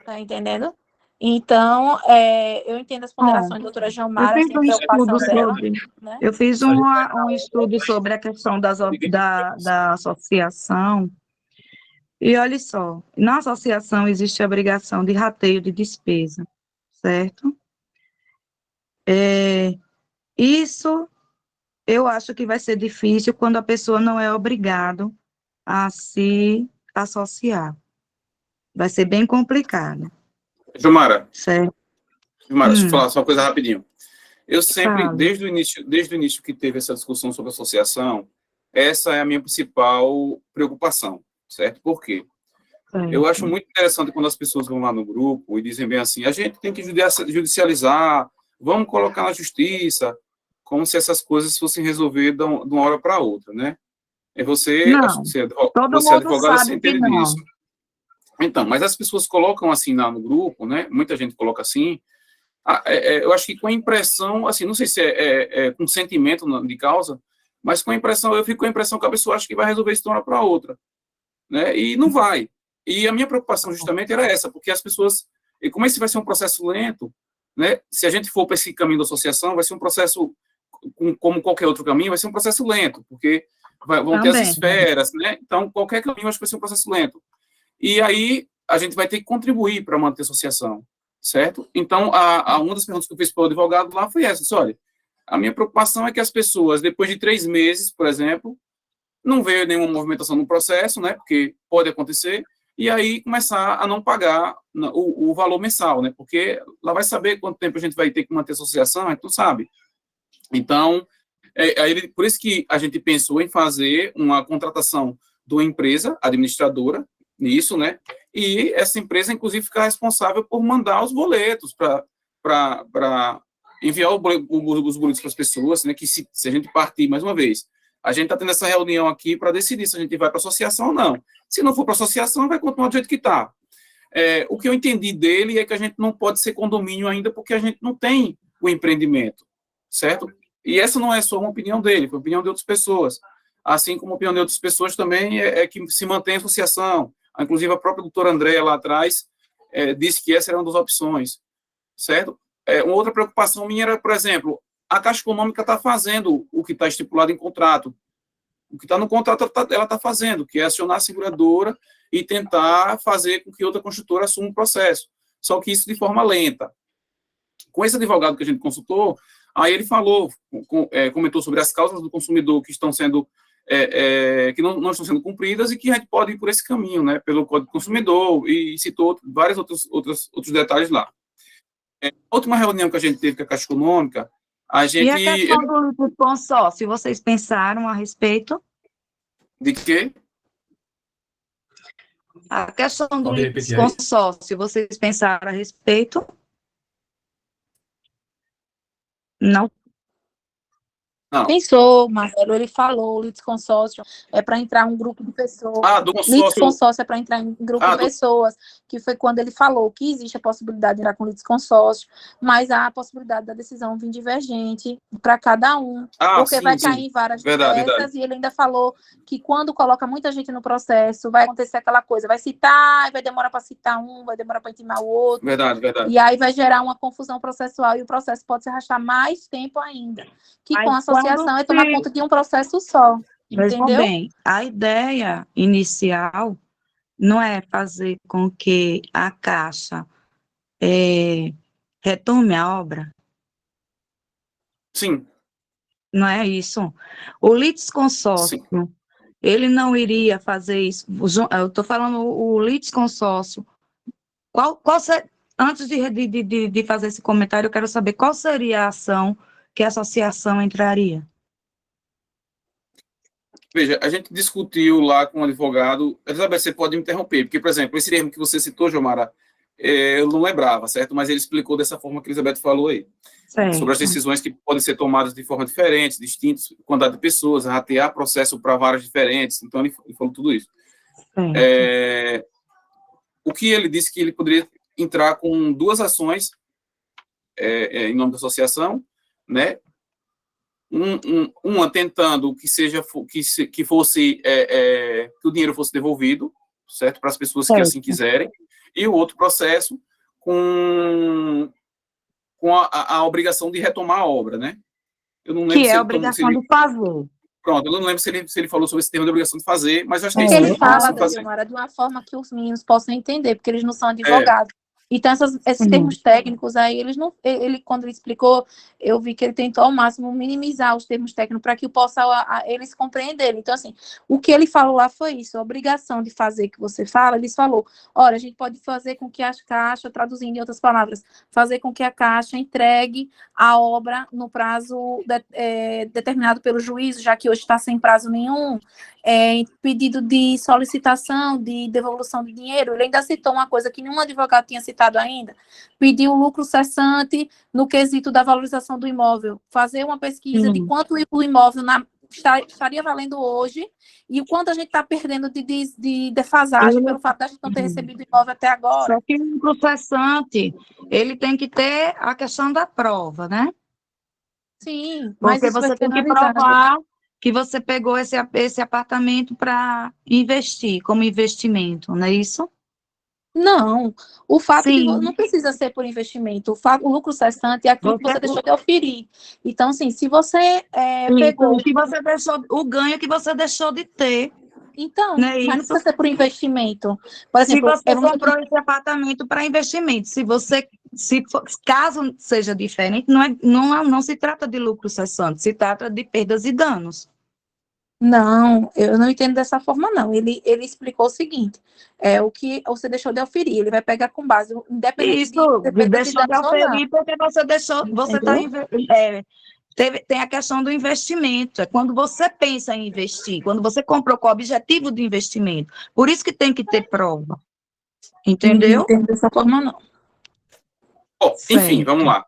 tá entendendo? Então, eu entendo as ponderações da doutora Gilmara, eu fiz um estudo sobre, né? eu fiz um estudo sobre a questão da associação, e olha só, na associação existe a obrigação de rateio de despesa, certo? Isso eu acho que vai ser difícil quando a pessoa não é obrigado a se associar. Vai ser bem complicado. Gilmara, Certo? deixa eu falar só uma coisa rapidinho. Eu sempre, Fala. desde o início que teve essa discussão sobre associação, essa é a minha principal preocupação, certo? Por quê? Eu acho muito interessante quando as pessoas vão lá no grupo e dizem bem assim, a gente tem que judicializar, vamos colocar na justiça, como se essas coisas fossem resolver de uma hora para outra, né? Não, todo você é mundo advogado, você sabe que entende não. disso. Então, mas as pessoas colocam assim lá no grupo, né? Muita gente coloca assim. Eu acho que com a impressão, assim, não sei se com sentimento de causa, mas com a impressão, eu fico com a impressão que a pessoa acha que vai resolver isso de uma hora para outra, né? E não vai. E a minha preocupação justamente era essa, porque as pessoas, e como esse vai ser um processo lento, né? Se a gente for para esse caminho da associação, vai ser um processo, como qualquer outro caminho, vai ser um processo lento, porque vão ter as esferas, né? Então, qualquer caminho acho que vai ser um processo lento. E aí, a gente vai ter que contribuir para manter a associação, certo? Então, uma das perguntas que eu fiz para o advogado lá foi essa, disse, olha, a minha preocupação é que as pessoas, depois de 3 meses, por exemplo, não veio nenhuma movimentação no processo, né? Porque pode acontecer, e aí começar a não pagar o valor mensal, né? Porque lá vai saber quanto tempo a gente vai ter que manter a associação, a gente não sabe. Então, por isso que a gente pensou em fazer uma contratação de uma empresa administradora, nisso, né? E essa empresa, inclusive, ficar responsável por mandar os boletos para enviar os boletos para as pessoas, né? Que se a gente partir, mais uma vez, a gente está tendo essa reunião aqui para decidir se a gente vai para a associação ou não. Se não for para a associação, vai continuar do jeito que está. O que eu entendi dele é que a gente não pode ser condomínio ainda porque a gente não tem o empreendimento, certo? E essa não é só uma opinião dele, foi a opinião de outras pessoas. Assim como a opinião de outras pessoas também é que se mantém a associação. Inclusive, a própria doutora Andréa, lá atrás, disse que essa era uma das opções, certo? Uma outra preocupação minha era, por exemplo, a Caixa Econômica está fazendo o que está estipulado em contrato. O que está no contrato, ela está fazendo, que é acionar a seguradora e tentar fazer com que outra construtora assuma o processo. Só que isso de forma lenta. Com esse advogado que a gente consultou, aí ele falou, comentou sobre as causas do consumidor que estão sendo que não estão sendo cumpridas e que a gente pode ir por esse caminho, né, pelo Código do Consumidor, e citou vários outros detalhes lá. A última reunião que a gente teve com a Caixa Econômica, a gente... E a questão do consórcio, vocês pensaram a respeito? De quê? A questão do consórcio, vocês pensaram a respeito? Não. Não. Pensou, Marcelo, ele falou, litisconsórcio é para entrar um grupo de pessoas. Do consórcio. Litisconsórcio é para entrar em grupo de pessoas, que foi quando ele falou que existe a possibilidade de entrar com litisconsórcio, mas há a possibilidade da decisão vir divergente para cada um, porque vai cair em várias diversas, e ele ainda falou que quando coloca muita gente no processo, vai acontecer aquela coisa, vai citar, vai demorar para citar um, vai demorar para intimar o outro. Verdade. E aí vai gerar uma confusão processual, e o processo pode se arrastar mais tempo ainda, que com a associação é tomar conta de um processo só, entendeu? Bem, a ideia inicial não é fazer com que a Caixa retome a obra. Sim. Não é isso. O litisconsórcio, ele não iria fazer isso. Eu estou falando o litisconsórcio. Antes de fazer esse comentário, eu quero saber qual seria a ação que a associação entraria. Veja, a gente discutiu lá com o advogado. Elizabeth, você pode me interromper, porque, por exemplo, esse termo que você citou, Gilmara, eu não lembrava, certo? Mas ele explicou dessa forma que a Elizabeth falou aí. Certo. Sobre as decisões que podem ser tomadas de forma diferente, distintas, quantidade de pessoas, ratear processo para varas diferentes. Então, ele falou tudo isso. O que ele disse que ele poderia entrar com 2 ações em nome da associação, né? Uma tentando que fosse que o dinheiro fosse devolvido, certo, para as pessoas que assim quiserem, e o outro processo com a obrigação de retomar a obra, né? Eu não lembro que é a obrigação de fazer. Pronto, eu não lembro se ele falou sobre esse termo de obrigação de fazer, mas eu acho que ele fala, Gilmara, de uma forma que os meninos possam entender, porque eles não são advogados. Então, esses termos técnicos aí, quando ele explicou, eu vi que ele tentou ao máximo minimizar os termos técnicos para que eles compreenderem. Então, assim, o que ele falou lá foi isso, a obrigação de fazer que você fala, eles falou, olha, a gente pode fazer com que a Caixa, traduzindo em outras palavras, fazer com que a Caixa entregue a obra no prazo determinado pelo juízo, já que hoje está sem prazo nenhum, pedido de solicitação, de devolução de dinheiro. Ele ainda citou uma coisa que nenhum advogado tinha citado ainda, pedir um lucro cessante no quesito da valorização do imóvel, fazer uma pesquisa de quanto o imóvel estaria valendo hoje e o quanto a gente está perdendo de defasagem pelo fato da gente não ter recebido o imóvel até agora. Só que o lucro cessante, ele tem que ter a questão da prova, né? Sim, mas porque você tem que provar que você pegou esse apartamento para investir, como investimento, não é isso? Não, o fato não precisa ser por investimento, o lucro cessante é aquilo que você deixou de oferir. Então, assim, se você pegou... O ganho que você deixou de ter. Então, mas não precisa ser por investimento. Por exemplo, se você comprou esse apartamento para investimento, caso seja diferente, não se trata de lucro cessante, se trata de perdas e danos. Não, eu não entendo dessa forma, não. Ele explicou o seguinte, o que você deixou de oferir, ele vai pegar com base, independente de deixou de oferir, porque você está tem a questão do investimento, é quando você pensa em investir, quando você comprou com o objetivo de investimento. Por isso que tem que ter prova. Entendeu? Não entendo dessa forma, não. Bom, enfim, vamos lá.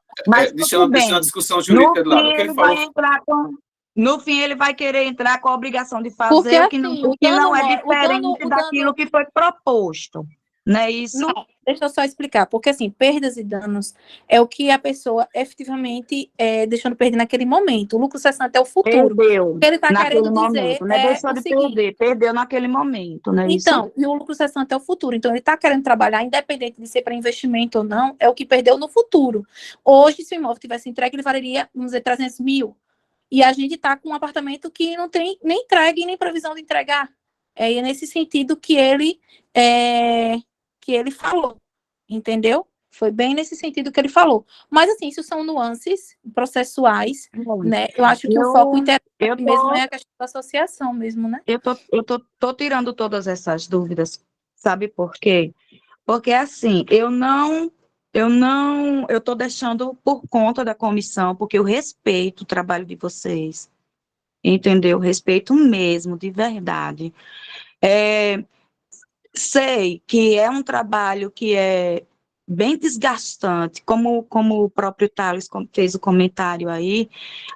Deixando a discussão jurídica de lado. No fim, ele vai querer entrar com a obrigação de fazer o que não é diferente daquilo que foi proposto. Não é isso? Não, deixa eu só explicar. Porque, assim, perdas e danos é o que a pessoa efetivamente deixou de perder naquele momento. O lucro cessante é o futuro. Perdeu. O que ele está querendo dizer deixou de perder, perdeu naquele momento, não é isso? Então, e o lucro cessante é o futuro. Então, ele está querendo trabalhar, independente de ser para investimento ou não, é o que perdeu no futuro. Hoje, se o imóvel tivesse entregue, ele valeria, vamos dizer, 300 mil. E a gente está com um apartamento que não tem nem entregue, nem previsão de entregar. É nesse sentido que ele falou, entendeu? Foi bem nesse sentido que ele falou. Mas, assim, isso são nuances processuais, né? Eu acho que o foco interessante mesmo é a questão da associação mesmo, né? Eu tô tirando todas essas dúvidas, sabe por quê? Porque, assim, eu estou deixando por conta da comissão, porque eu respeito o trabalho de vocês, entendeu? Respeito mesmo, de verdade. Sei que é um trabalho que é bem desgastante, como o próprio Thales fez o comentário aí,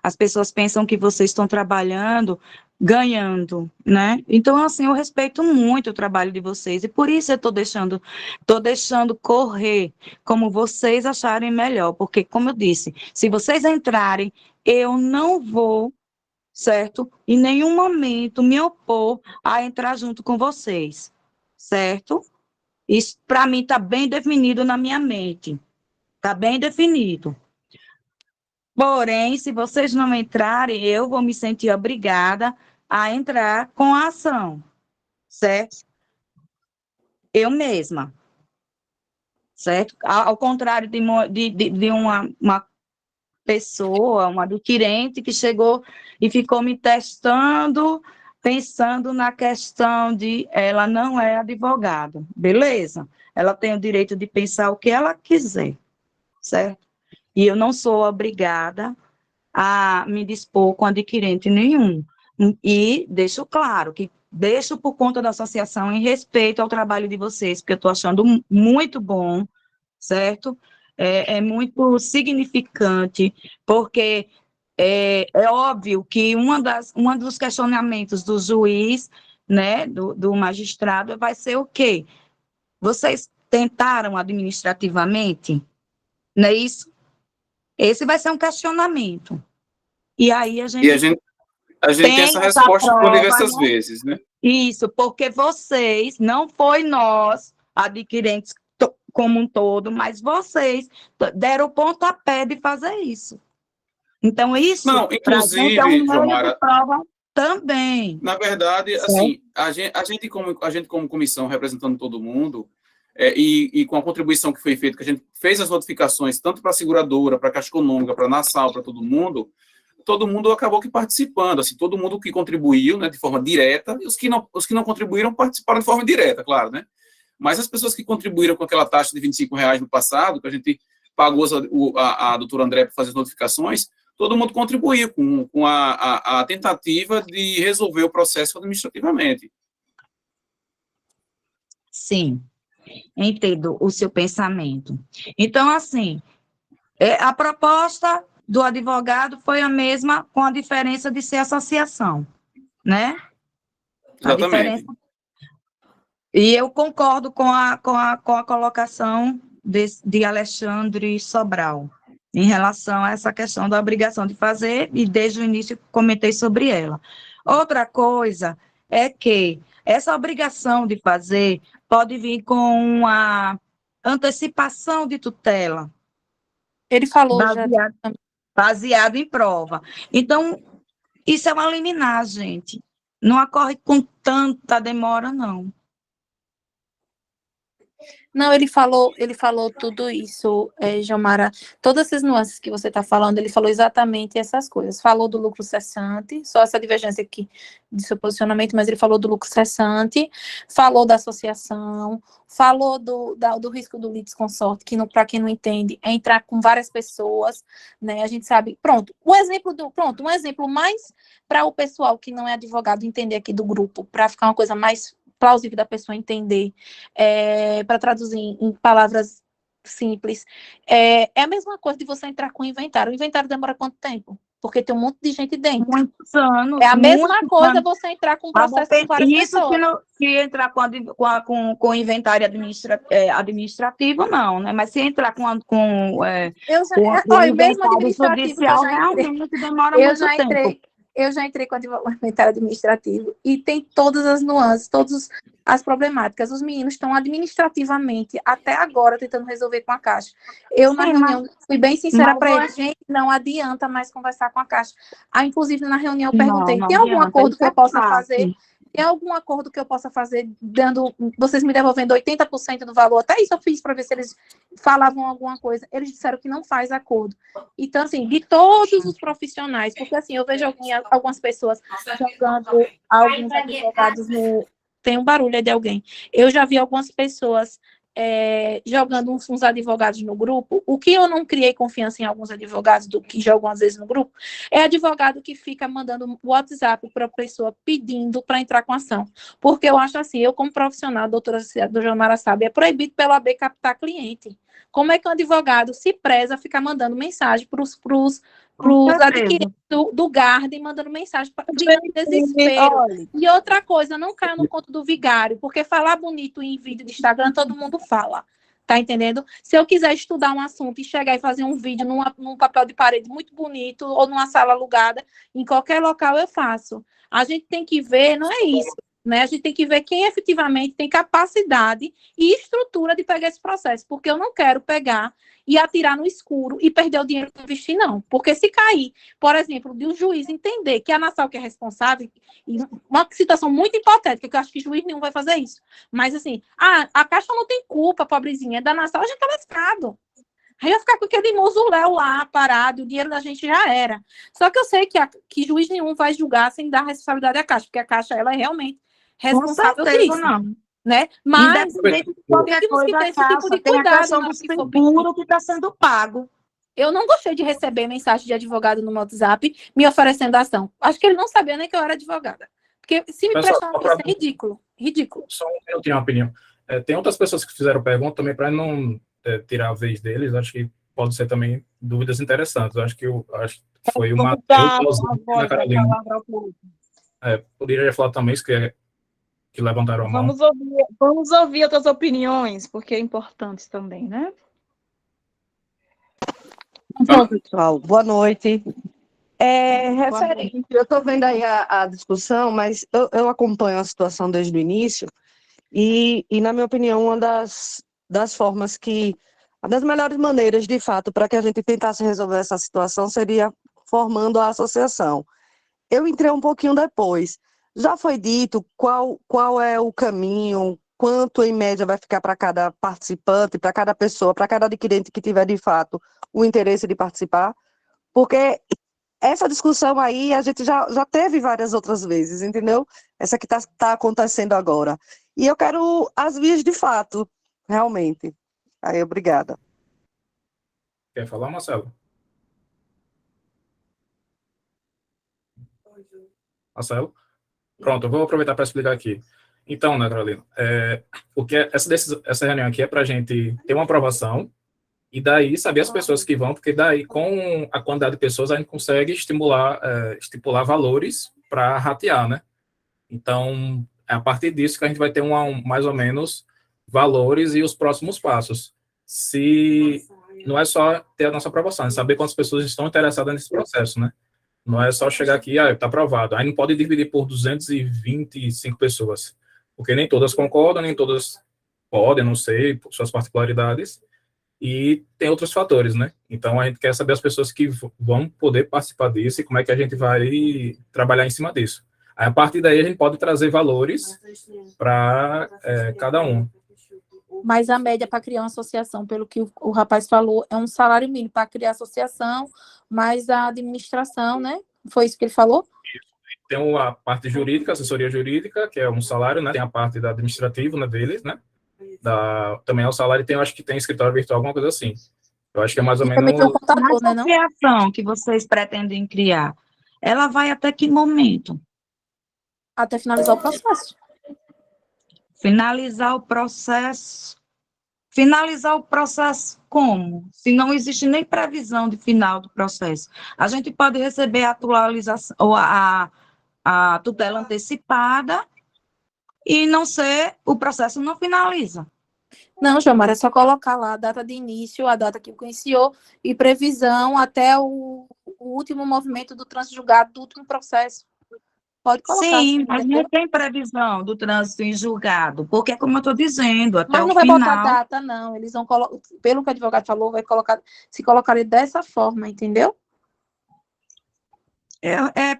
as pessoas pensam que vocês estão trabalhando, ganhando, né? Então, assim, eu respeito muito o trabalho de vocês, e por isso eu tô deixando correr como vocês acharem melhor, porque, como eu disse, se vocês entrarem, eu não vou, certo? Em nenhum momento me opor a entrar junto com vocês, certo? Isso, para mim, está bem definido na minha mente. Está bem definido. Porém, se vocês não entrarem, eu vou me sentir obrigada a entrar com a ação, certo? Eu mesma, certo? Ao contrário de uma pessoa, um adquirente que chegou e ficou me testando, pensando na questão de ela não é advogada, beleza? Ela tem o direito de pensar o que ela quiser, certo? E eu não sou obrigada a me dispor com adquirente nenhum. E deixo claro que deixo por conta da associação em respeito ao trabalho de vocês, porque eu estou achando muito bom, certo? É muito significante, porque é óbvio que um dos questionamentos do juiz, né, do magistrado, vai ser o quê? Vocês tentaram administrativamente? Não é isso? Esse vai ser um questionamento. E aí E a gente tem tem essa essa resposta por prova, diversas né? vezes, né? Isso, porque vocês, não foi nós, adquirentes como um todo, mas vocês deram o pontapé de fazer isso. Então, isso, Não, para a gente, é um inclusive, meio de Jomara, prova também. na verdade, Certo? assim, a gente como comissão, representando todo mundo, e com a contribuição que foi feita, que a gente fez as notificações, tanto para a seguradora, para a Caixa Econômica, para a Nassau, para todo mundo acabou que participando, assim, todo mundo que contribuiu, né, de forma direta, e os que não contribuíram participaram de forma indireta, claro, né? Mas as pessoas que contribuíram com aquela taxa de R$ 25 no passado, que a gente pagou a doutora André para fazer as notificações, todo mundo contribuiu com a tentativa de resolver o processo administrativamente. Sim, entendo o seu pensamento. Então, assim, a proposta do advogado foi a mesma, com a diferença de ser associação, né? A Exatamente. diferença. E eu concordo com a colocação de Alexandre Sobral, em relação a essa questão da obrigação de fazer, e desde o início comentei sobre ela. Outra coisa é que essa obrigação de fazer pode vir com uma antecipação de tutela, Ele falou já. baseado em prova. Então, isso é uma liminar, gente. Não ocorre com tanta demora, não. Não, ele falou tudo isso, Jomara. Todas essas nuances que você está falando, ele falou exatamente essas coisas. Falou do lucro cessante, só essa divergência aqui de seu posicionamento, mas ele falou do lucro cessante, falou da associação, falou do risco do litisconsorte, que para quem não entende, é entrar com várias pessoas, né? A gente sabe. Pronto, um exemplo mais para o pessoal que não é advogado entender aqui do grupo, para ficar uma coisa mais plausível da pessoa entender, para traduzir em palavras simples, é a mesma coisa de você entrar com o inventário. O inventário demora quanto tempo? Porque tem um monte de gente dentro. Muitos anos. É a mesma coisa você entrar com um processo com várias isso pessoas. Se entrar com o inventário administrativo, não, né? Mas se entrar com o mesmo inventário administrativo judicial, realmente demora muito tempo. Eu já entrei com o inventário administrativo e tem todas as nuances, todas as problemáticas. Os meninos estão administrativamente, até agora, tentando resolver com a Caixa. Eu, na reunião, fui bem sincera para eles, gente, não adianta mais conversar com a Caixa. Inclusive, na reunião, eu perguntei, tem algum acordo que eu possa fazer? Tem algum acordo que eu possa fazer, vocês me devolvendo 80% do valor? Até isso eu fiz para ver se eles falavam alguma coisa. Eles disseram que não faz acordo. Então, assim, de todos os profissionais, porque assim, eu vejo algumas pessoas jogando alguns advogados no... Tem um barulho aí de alguém. Eu já vi algumas pessoas jogando uns advogados no grupo. O que eu não criei confiança em alguns advogados que jogam às vezes no grupo é advogado que fica mandando WhatsApp para a pessoa pedindo para entrar com ação. Porque eu acho assim, eu como profissional, doutora Jomara sabe, é proibido pela AB captar cliente. Como é que um advogado se preza a ficar mandando mensagem para os Com certeza. adquirentes do Garden, mandando mensagem para desespero. Olha, E outra coisa, não caia no conto do vigário, porque falar bonito em vídeo de Instagram, todo mundo fala. Tá entendendo? Se eu quiser estudar um assunto e chegar e fazer um vídeo num papel de parede muito bonito ou numa sala alugada, em qualquer local eu faço. A gente tem que ver, não é isso, né? A gente tem que ver quem efetivamente tem capacidade e estrutura de pegar esse processo, porque eu não quero pegar e atirar no escuro e perder o dinheiro que eu investi, não. Porque se cair, por exemplo, de um juiz entender que a Nassau que é responsável, e uma situação muito hipotética, que eu acho que juiz nenhum vai fazer isso, mas assim, a Caixa não tem culpa, pobrezinha, é da Nassau, a gente tá lascado. Aí eu ia ficar com aquele mausoléu lá, parado, o dinheiro da gente já era. Só que eu sei que juiz nenhum vai julgar sem dar responsabilidade à Caixa, porque a Caixa, ela é realmente responsável certeza, disso, não. né? Mas Independente de qualquer temos que coisa, ter esse tipo de tem a cuidado questão na do hora que for seguro que está sendo pago. Eu não gostei de receber mensagem de advogado no meu WhatsApp me oferecendo ação. Acho que ele não sabia nem que eu era advogada. Porque se me Pessoal, prestar atenção, é ridículo. Ridículo. Só eu tenho uma opinião. Tem outras pessoas que fizeram pergunta também, para não tirar a vez deles, acho que pode ser também dúvidas interessantes. Acho que foi o Matheus, na Carolina. Poderia falar também, isso que levantaram a mão. vamos ouvir outras opiniões, porque é importante também, né? Então, pessoal, boa noite. Referente, eu estou vendo aí a discussão, mas eu acompanho a situação desde o início e na minha opinião, uma das formas das melhores maneiras, de fato, para que a gente tentasse resolver essa situação seria formando a associação. Eu entrei um pouquinho depois. Já foi dito qual é o caminho, quanto em média vai ficar para cada participante, para cada pessoa, para cada adquirente que tiver, de fato, o interesse de participar? Porque essa discussão aí a gente já teve várias outras vezes, entendeu? Essa que está acontecendo agora. E eu quero as vias de fato, realmente. Aí, obrigada. Quer falar, Marcelo? Marcelo? Pronto, eu vou aproveitar para explicar aqui. Então, né, Carolina, porque essa reunião aqui é para a gente ter uma aprovação e daí saber as pessoas que vão, porque daí com a quantidade de pessoas a gente consegue estipular valores para ratear, né? Então, é a partir disso que a gente vai ter mais ou menos valores e os próximos passos. Se não é só ter a nossa aprovação, é saber quantas pessoas estão interessadas nesse processo, né? Não é só chegar aqui, está aprovado. Aí não pode dividir por 225 pessoas, porque nem todas concordam, nem todas podem, não sei, por suas particularidades, e tem outros fatores, né? Então, a gente quer saber as pessoas que vão poder participar disso e como é que a gente vai trabalhar em cima disso. Aí, a partir daí, a gente pode trazer valores para cada um. Mas a média para criar uma associação, pelo que o rapaz falou, é um salário mínimo para criar associação, mais a administração, né? Foi isso que ele falou? Tem a parte jurídica, assessoria jurídica, que é um salário, né? Tem a parte da administrativa, né, deles, né? Também é o salário, acho que tem escritório virtual, alguma coisa assim. Eu acho que é mais ou menos... Também tem um contador, Mas a né, não? criação que vocês pretendem criar, ela vai até que momento? Até finalizar o processo. Finalizar o processo. Finalizar o processo como? Se não existe nem previsão de final do processo. A gente pode receber a atualização ou a tutela antecipada e não ser, o processo não finaliza. Não, Jamara, é só colocar lá a data de início, a data que iniciou e previsão até o último movimento do trânsito julgado do último processo. Pode colocar. Sim, mas não tem previsão do trânsito em julgado, porque, como eu estou dizendo, até Mas não o vai botar final... data, não. Eles vão colocar, pelo que o advogado falou, vai colocar, se colocarem dessa forma, entendeu?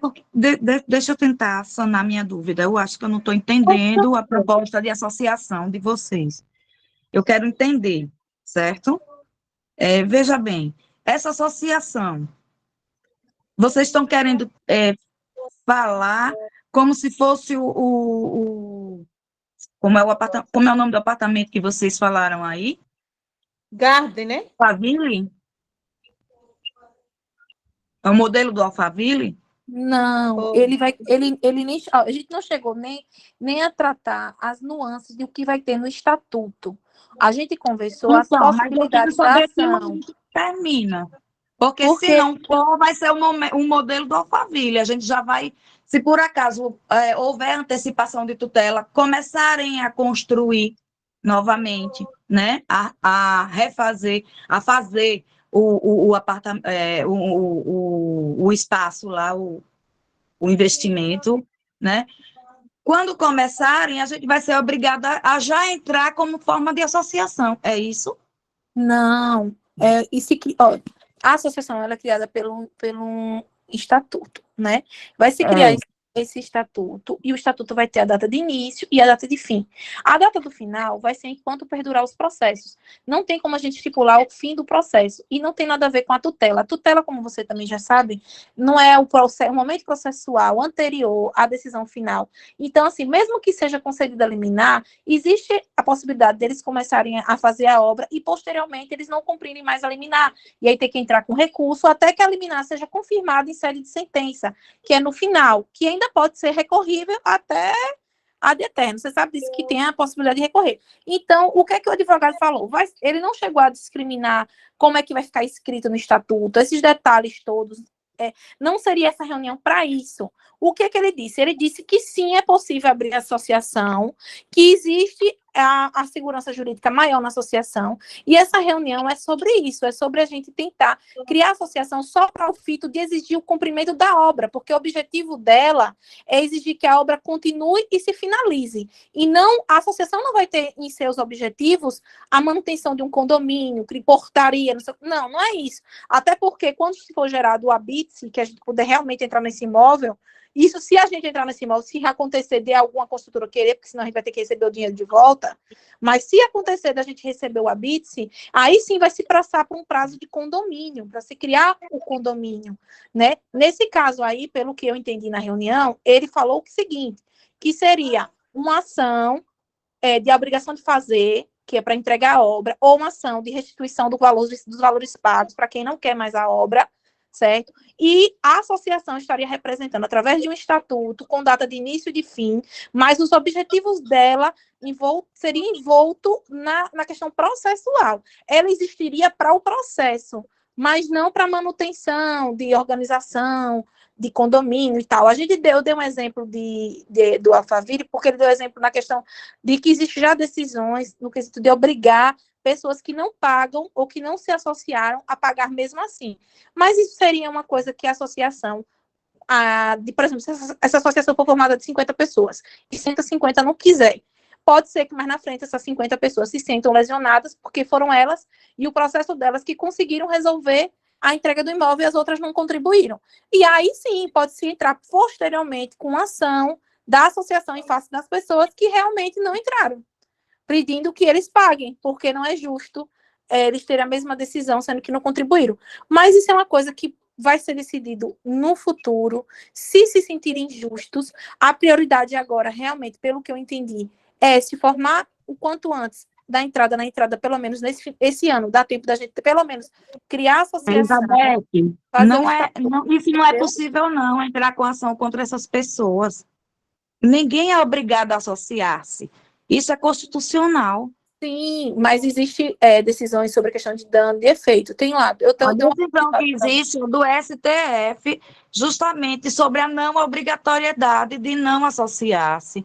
Porque, deixa eu tentar sanar minha dúvida. Eu acho que eu não estou entendendo a proposta de associação de vocês. Eu quero entender, certo? Veja bem, essa associação, vocês estão querendo falar como se fosse como é o nome do apartamento que vocês falaram aí? Garden, né? Alphaville? É o modelo do Alphaville? Não, ele nem, a gente não chegou nem a tratar as nuances do que vai ter no estatuto. A gente conversou as Então, mas eu quero possibilidades da saber que ação. momento termina. Porque Porque- senão vai ser um modelo do Alphaville. A gente já vai, se por acaso houver antecipação de tutela, começarem a construir novamente, né? A refazer, a fazer o apartamento, o espaço lá, o investimento, né? Quando começarem, a gente vai ser obrigada a já entrar como forma de associação. É isso? Não, ó, a associação ela é criada pelo estatuto, né? Vai se criar esse estatuto, e o estatuto vai ter a data de início e a data de fim. A data do final vai ser enquanto perdurar os processos. Não tem como a gente estipular o fim do processo, e não tem nada a ver com a tutela. A tutela, como você também já sabe, não é o momento processual anterior à decisão final. Então, assim, mesmo que seja concedida a liminar, existe a possibilidade deles começarem a fazer a obra e, posteriormente, eles não cumprirem mais a liminar. E aí ter que entrar com recurso até que a liminar seja confirmada em sede de sentença, que é no final, que ainda pode ser recorrível até ad eterno. Você sabe disso, que tem a possibilidade de recorrer. Então, o que é que o advogado falou? Ele não chegou a discriminar como é que vai ficar escrito no estatuto, esses detalhes todos. Não seria essa reunião para isso. O que é que ele disse? Ele disse que sim, é possível abrir associação, que existe a segurança jurídica maior na associação, e essa reunião é sobre isso, é sobre a gente tentar criar associação só para o fito de exigir o cumprimento da obra, porque o objetivo dela é exigir que a obra continue e se finalize, e não, a associação não vai ter em seus objetivos a manutenção de um condomínio, portaria, não é isso, até porque quando for gerado o habite, que a gente puder realmente entrar nesse imóvel, isso, se a gente entrar nesse imóvel, se acontecer de alguma construtora querer, porque senão a gente vai ter que receber o dinheiro de volta, mas se acontecer da gente receber o habite, aí sim vai se passar por um prazo de condomínio, para se criar o condomínio, né? Nesse caso aí, pelo que eu entendi na reunião, ele falou o seguinte, que seria uma ação de obrigação de fazer, que é para entregar a obra, ou uma ação de restituição dos valores pagos para quem não quer mais a obra, certo? E a associação estaria representando, através de um estatuto, com data de início e de fim, mas os objetivos dela seriam envolto na questão processual. Ela existiria para o processo, mas não para manutenção de organização, de condomínio e tal. A gente deu um exemplo do Alphaville, porque ele deu exemplo na questão de que existe já decisões no quesito de obrigar pessoas que não pagam ou que não se associaram a pagar mesmo assim. Mas isso seria uma coisa que a associação, por exemplo, se essa associação for formada de 50 pessoas e 150 não quiser, pode ser que mais na frente essas 50 pessoas se sentam lesionadas porque foram elas e o processo delas que conseguiram resolver a entrega do imóvel e as outras não contribuíram. E aí sim, pode-se entrar posteriormente com ação da associação em face das pessoas que realmente não entraram, pedindo que eles paguem, porque não é justo eles terem a mesma decisão, sendo que não contribuíram. Mas isso é uma coisa que vai ser decidido no futuro, se sentirem justos. A prioridade agora, realmente, pelo que eu entendi, é se formar o quanto antes na entrada, pelo menos esse ano, dá tempo da gente, pelo menos, criar a associação. Elizabeth, isso não é possível, não, entrar com ação contra essas pessoas. Ninguém é obrigado a associar-se. Isso é constitucional. Sim, mas existe decisões sobre a questão de dano de efeito. Tem lá. A decisão que existe do STF, justamente sobre a não obrigatoriedade de não associar-se,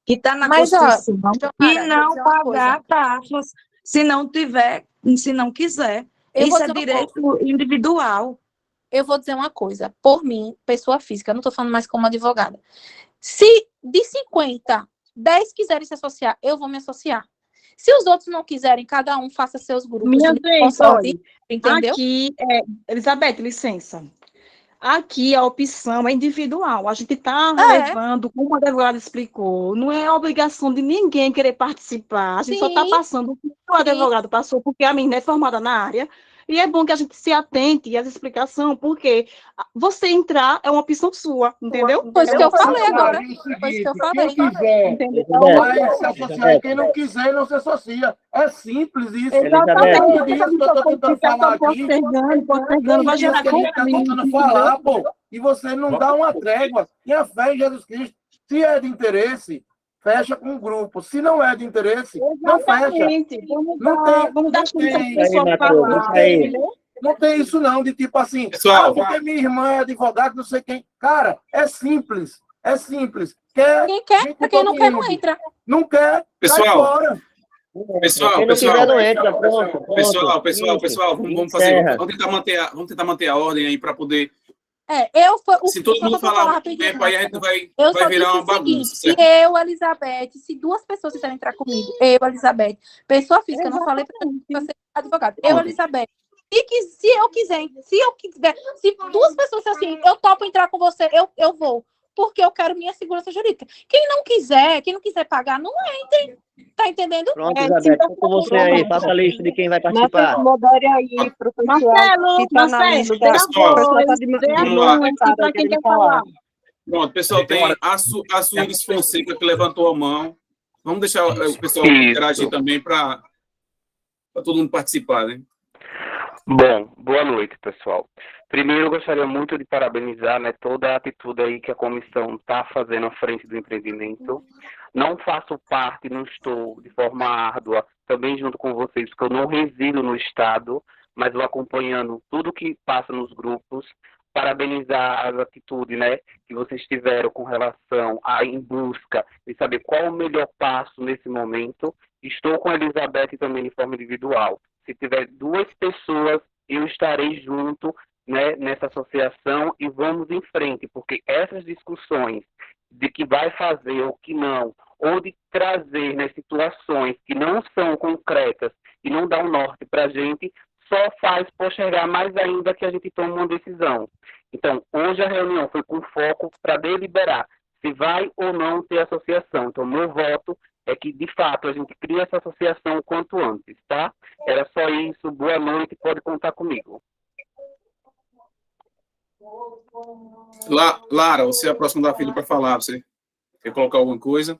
que está na Constituição, e não pagar taxas se não quiser. Isso é direito individual. Eu vou dizer uma coisa. Por mim, pessoa física, eu não estou falando mais como advogada. Se de 50, 10 quiserem se associar, eu vou me associar. Se os outros não quiserem, cada um faça seus grupos. Minha vez, olha, entendeu? Aqui, Elizabeth, licença. Aqui a opção é individual. A gente está levando, como o advogado explicou, não é obrigação de ninguém querer participar. A gente só está passando o que o advogado passou, porque a menina é formada na área. E é bom que a gente se atente às explicações, porque você entrar é uma opção sua, entendeu? Foi isso que eu falei agora. Foi isso que eu falei. Quem quiser, vai se associar. Quem não quiser, não se associa. É simples isso. Exatamente. Isso que eu estou tentando falar aqui. Postergando, vai gerar que a gente está tentando falar, pô. E você não dá uma trégua. E a fé em Jesus Cristo, se é de interesse, fecha com um grupo. Se não é de interesse, não fecha. Exatamente. Vamos Não dar, tem, vamos dar não chance tem. à pessoa Matheus, falar, isso aí. entendeu? Não tem isso não, de tipo assim, Pessoal, porque minha irmã é advogada, não sei quem. Cara, é simples. É simples. Quer, Quem quer, gente quem não quer, não compreende. entra. Não quer, sai Pessoal, fora. pessoal, Quem não quiser pessoal, não entra, pronto. pessoal, vamos fazer, Encerra. vamos tentar manter a ordem aí para poder, se todo só mundo pra falar rapidinho, tempo, aí a gente vai eu só virar disse uma o seguinte, bagunça, se certo? eu, Elizabeth, se duas pessoas quiserem entrar comigo, eu, Elizabeth, pessoa física, eu não falei para ser advogado, eu, Elizabeth, se eu quiser, se duas pessoas assim, eu topo entrar com você, eu vou, porque eu quero minha segurança jurídica. Quem não quiser pagar, não entre, tá entendendo? Pronto, Elizabeth, tô com você aí. Passa a lista de quem vai participar. Modere aí pro pessoal Marcelo, que tá na Marcelo, lista. dê a Pessoal, O pessoal tá voz, de dê a vamos lá. voz, e para quem quer falar. Pronto, pessoal, tem a Suíris Fonseca que levantou a mão. Vamos deixar o pessoal interagir também para todo mundo participar, né? Bom, boa noite, pessoal. Primeiro, eu gostaria muito de parabenizar, né, toda a atitude aí que a comissão está fazendo à frente do empreendimento. Não faço parte, não estou de forma árdua, também junto com vocês, porque eu não resido no Estado, mas eu acompanhando tudo que passa nos grupos. Parabenizar as atitudes, né, que vocês tiveram com relação em busca de saber qual o melhor passo nesse momento. Estou com a Elizabeth também de forma individual. Se tiver duas pessoas, eu estarei junto, né, nessa associação e vamos em frente, porque essas discussões de que vai fazer ou que não, ou de trazer, né, situações que não são concretas e não dão norte para a gente, só faz postergar mais ainda que a gente tome uma decisão. Então, hoje a reunião foi com foco para deliberar se vai ou não ter associação. Então, meu voto é que, de fato, a gente cria essa associação o quanto antes, tá? Era só isso. Boa noite, pode contar comigo. Lara, você é a próxima da fila para falar. Você quer colocar alguma coisa?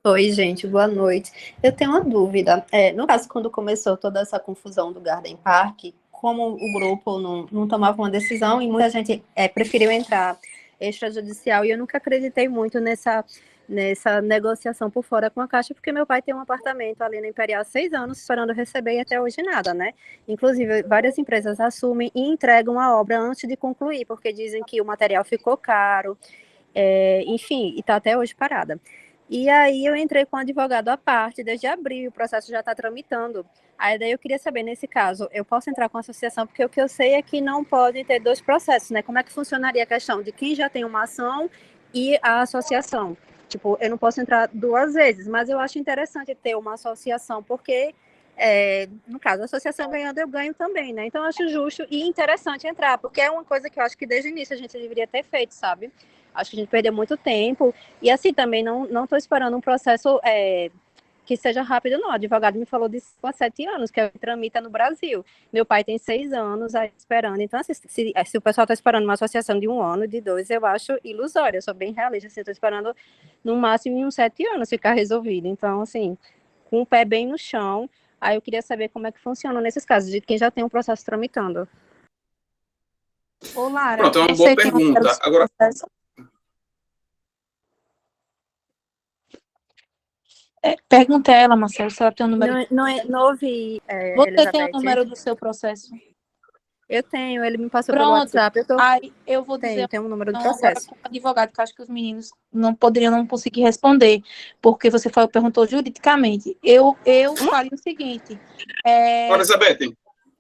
Oi, gente, boa noite. Eu tenho uma dúvida. No caso, quando começou toda essa confusão do Garden Park, como o grupo não tomava uma decisão e muita gente preferiu entrar extrajudicial, e eu nunca acreditei muito nessa negociação por fora com a Caixa, porque meu pai tem um apartamento ali na Imperial há 6 anos, esperando receber e até hoje nada, né? Inclusive, várias empresas assumem e entregam a obra antes de concluir, porque dizem que o material ficou caro, enfim, e está até hoje parada. E aí eu entrei com um advogado à parte, desde abril, o processo já está tramitando. Aí daí eu queria saber, nesse caso, eu posso entrar com a associação, porque o que eu sei é que não pode ter 2 processos, né? Como é que funcionaria a questão de quem já tem uma ação e a associação? Tipo, eu não posso entrar 2 vezes, mas eu acho interessante ter uma associação, porque, no caso, a associação ganhando, eu ganho também, né? Então, eu acho justo e interessante entrar, porque é uma coisa que eu acho que desde o início a gente deveria ter feito, sabe? Acho que a gente perdeu muito tempo. E assim, também não estou esperando um processo que seja rápido, não. O advogado me falou disso há 7 anos, que tramita no Brasil. Meu pai tem 6 anos aí esperando. Então, assim, se o pessoal está esperando uma associação de 1 ano, de 2, eu acho ilusório. Eu sou bem realista. Assim, estou esperando, no máximo, em uns 7 anos ficar resolvido. Então, assim, com o pé bem no chão. Aí eu queria saber como é que funciona nesses casos, de quem já tem um processo tramitando. Ô, Lara, Pronto, é uma boa pergunta. Agora, pergunta a ela, Marcelo, se ela tem o número. Não ouvi, Você Elizabeth. tem o número do seu processo? Eu tenho, ele me passou Pronto. pelo WhatsApp. Aí eu vou dizer. Tenho o número do Agora processo. com o advogado, que eu acho que os meninos não conseguir responder, porque você perguntou juridicamente. Eu faria o seguinte.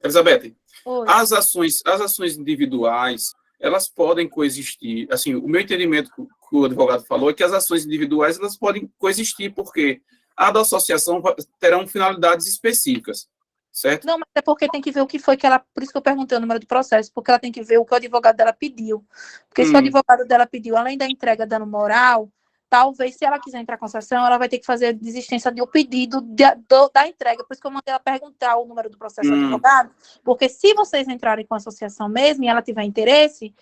Elizabeth, Oi. as ações individuais, elas podem coexistir. Assim, o meu entendimento que o advogado falou é que as ações individuais elas podem coexistir, porque a da associação terão finalidades específicas, certo? Não, mas é porque tem que ver o que foi que ela... Por isso que eu perguntei o número do processo, porque ela tem que ver o que o advogado dela pediu. Porque se o advogado dela pediu, além da entrega dano moral, talvez, se ela quiser entrar com a associação, ela vai ter que fazer a desistência do pedido da entrega. Por isso que eu mandei ela perguntar o número do processo ao advogado, porque se vocês entrarem com a associação mesmo e ela tiver interesse,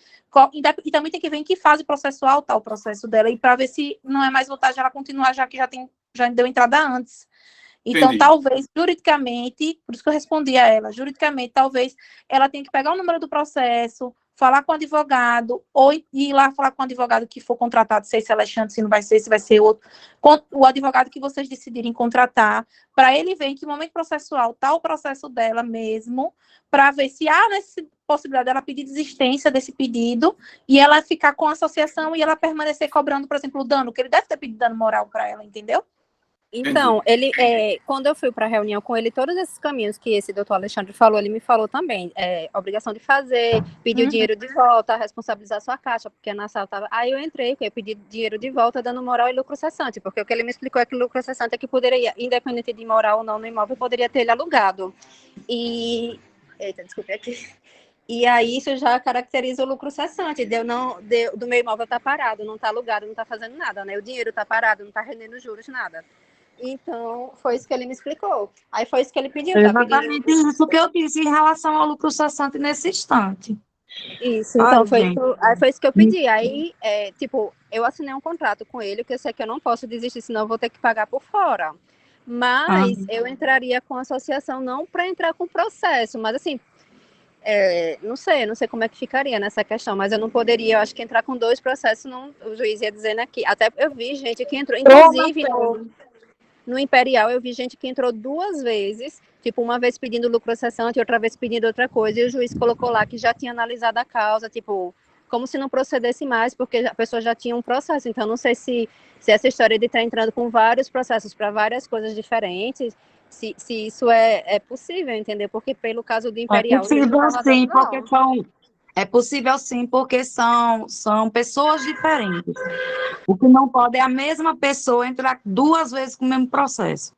e também tem que ver em que fase processual está o processo dela, e para ver se não é mais vantagem ela continuar, já que já deu entrada antes. Então, Entendi. talvez, juridicamente, por isso que eu respondi a ela, juridicamente, talvez ela tenha que pegar o número do processo, falar com o advogado, ou ir lá falar com o advogado que for contratado, sei se é Alexandre, se não vai ser, se vai ser outro, o advogado que vocês decidirem contratar, para ele ver em que momento processual está o processo dela mesmo, para ver se há possibilidade dela pedir desistência desse pedido, e ela ficar com a associação e ela permanecer cobrando, por exemplo, o dano, que ele deve ter pedido dano moral para ela, entendeu? Então, quando eu fui para a reunião com ele, todos esses caminhos que esse doutor Alexandre falou, ele me falou também, obrigação de fazer, pedir o dinheiro de volta, responsabilizar sua caixa, porque na sala estava... Aí eu entrei, eu pedi dinheiro de volta, dando moral e lucro cessante, porque o que ele me explicou é que o lucro cessante é que poderia, independente de moral ou não no imóvel, poderia ter ele alugado. Eita, desculpe aqui. E aí isso já caracteriza o lucro cessante, do meu imóvel tá parado, não tá alugado, não tá fazendo nada, né? O dinheiro tá parado, não tá rendendo juros, nada. Então, foi isso que ele me explicou. Aí foi isso que ele pediu. Exatamente isso que eu disse em relação ao lucro cessante nesse instante. Isso, então foi isso que eu pedi. Aí, eu assinei um contrato com ele, que eu sei que eu não posso desistir, senão eu vou ter que pagar por fora. Mas eu entraria com a associação, não para entrar com processo, mas assim, não sei como é que ficaria nessa questão, mas eu não poderia, eu acho que entrar com 2 processos, não, o juiz ia dizendo aqui. Até eu vi gente que entrou, inclusive no Imperial, eu vi gente que entrou 2 vezes, tipo, uma vez pedindo lucro cessante e outra vez pedindo outra coisa, e o juiz colocou lá que já tinha analisado a causa, tipo, como se não procedesse mais, porque a pessoa já tinha um processo. Então, não sei se essa história de estar entrando com vários processos para várias coisas diferentes, se isso é possível, entendeu? Porque pelo caso do Imperial... É possível sim, porque são pessoas diferentes. O que não pode é a mesma pessoa entrar 2 vezes com o mesmo processo.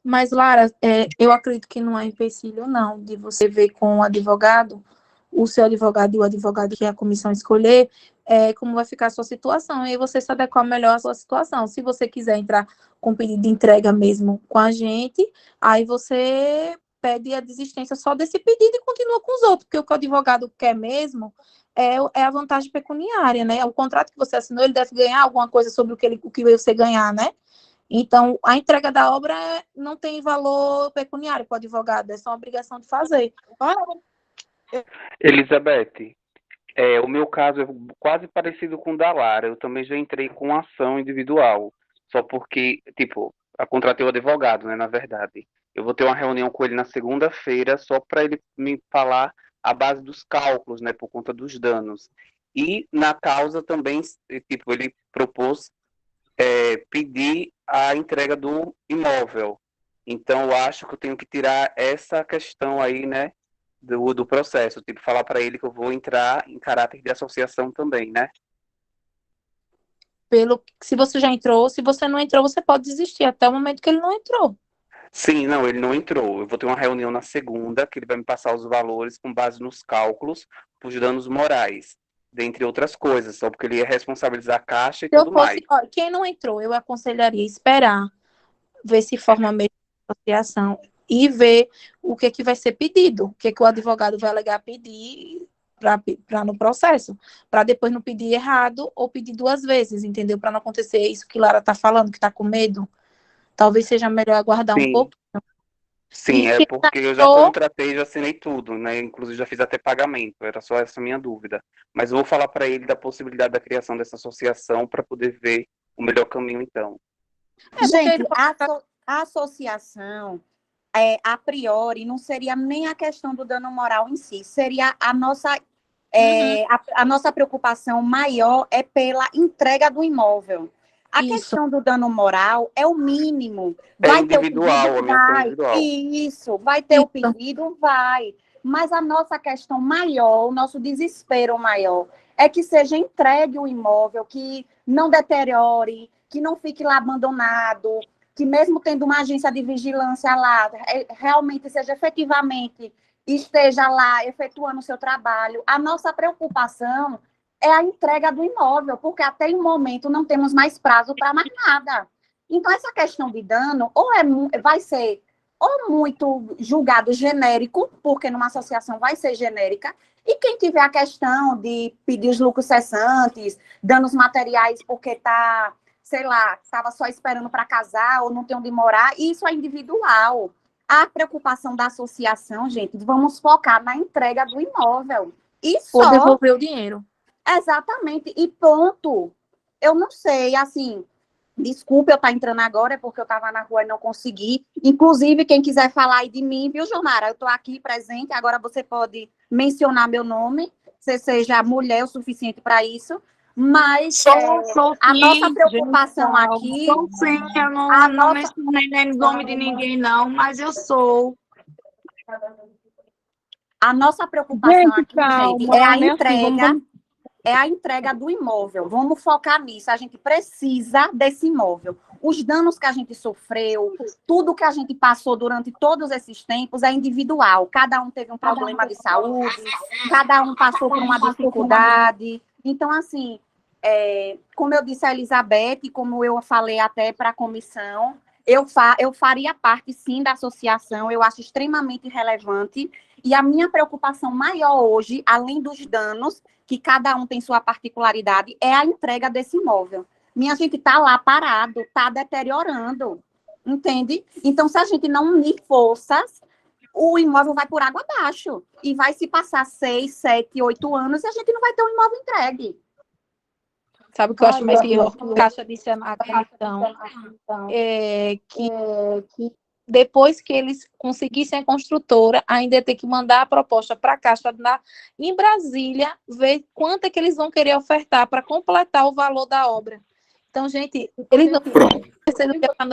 Mas, Lara, eu acredito que não é empecilho, não, de você ver com o advogado, o seu advogado e o advogado que a comissão escolher, como vai ficar a sua situação, e aí você se adequar melhor à sua situação. Se você quiser entrar com pedido de entrega mesmo com a gente, aí você pede a desistência só desse pedido e continua com os outros, porque o que o advogado quer mesmo é a vantagem pecuniária, né? O contrato que você assinou, ele deve ganhar alguma coisa sobre o que você ganhar, né? Então, a entrega da obra não tem valor pecuniário para o advogado, é só uma obrigação de fazer. Elizabeth, o meu caso é quase parecido com o da Lara. Eu também já entrei com ação individual, só porque, eu contratei o advogado, né, na verdade. Eu vou ter uma reunião com ele na segunda-feira, só para ele me falar a base dos cálculos, né, por conta dos danos. E na causa também, ele propôs pedir a entrega do imóvel. Então, eu acho que eu tenho que tirar essa questão aí, né, do processo, falar para ele que eu vou entrar em caráter de associação também, né? Se você já entrou, se você não entrou, você pode desistir até o momento que ele não entrou. Sim, não, ele não entrou. Eu vou ter uma reunião na segunda, que ele vai me passar os valores com base nos cálculos por danos morais, dentre outras coisas, só porque ele ia responsabilizar a Caixa e tudo mais. Quem não entrou, eu aconselharia esperar, ver se forma mesmo a associação e ver o que vai ser pedido, o que o advogado vai alegar pedir para no processo, para depois não pedir errado ou pedir 2 vezes, entendeu? Para não acontecer isso que Lara está falando, que está com medo. Talvez seja melhor aguardar um pouco. Sim, porque eu já contratei, já assinei tudo, né? Inclusive já fiz até pagamento, era só essa minha dúvida. Mas eu vou falar para ele da possibilidade da criação dessa associação para poder ver o melhor caminho, então. Gente, a associação, a priori, não seria nem a questão do dano moral em si, seria a nossa, a nossa preocupação maior é pela entrega do imóvel. A questão do dano moral é o mínimo. Vai individual, individual. Isso, vai ter o pedido, vai. Mas a nossa questão maior, o nosso desespero maior, é que seja entregue o imóvel, que não deteriore, que não fique lá abandonado, que mesmo tendo uma agência de vigilância lá, realmente seja efetivamente, esteja lá efetuando o seu trabalho. A nossa preocupação é a entrega do imóvel, porque até o momento não temos mais prazo para mais nada. Então, essa questão de dano vai ser ou muito julgado genérico, porque numa associação vai ser genérica, e quem tiver a questão de pedir os lucros cessantes, danos materiais porque está, sei lá, estava só esperando para casar ou não tem onde morar, isso é individual. A preocupação da associação, gente, vamos focar na entrega do imóvel. E Ou só, devolver o dinheiro. exatamente, e ponto. Eu não sei, assim, desculpa eu estar entrando agora, é porque eu estava na rua e não consegui. Inclusive, quem quiser falar aí de mim, viu, Jomara? Eu estou aqui presente, agora você pode mencionar meu nome, se seja mulher o suficiente para isso. Mas a nossa preocupação aqui... Sou sim, eu não mencionei nem o nome de ninguém, não, mas eu sou. A nossa preocupação aqui, gente, é a entrega... Vamos... É a entrega do imóvel. Vamos focar nisso. A gente precisa desse imóvel. Os danos que a gente sofreu, tudo que a gente passou durante todos esses tempos é individual. Cada um teve um problema de saúde, cada um passou por uma dificuldade. Então, assim, como eu disse a Elizabeth, como eu falei até para a comissão, eu faria parte, sim, da associação. Eu acho extremamente relevante. E a minha preocupação maior hoje, além dos danos, que cada um tem sua particularidade, é a entrega desse imóvel. Minha gente está lá parado, está deteriorando, entende? Então, se a gente não unir forças, o imóvel vai por água abaixo. E vai se passar 6, 7, 8 anos e a gente não vai ter um imóvel entregue. Sabe o que eu acho mais pior? A Caixa disse a questão que depois que eles conseguissem a construtora, ainda ter que mandar a proposta para a Caixa em Brasília, ver quanto é que eles vão querer ofertar para completar o valor da obra. Então, gente, eles não vai ser do dia para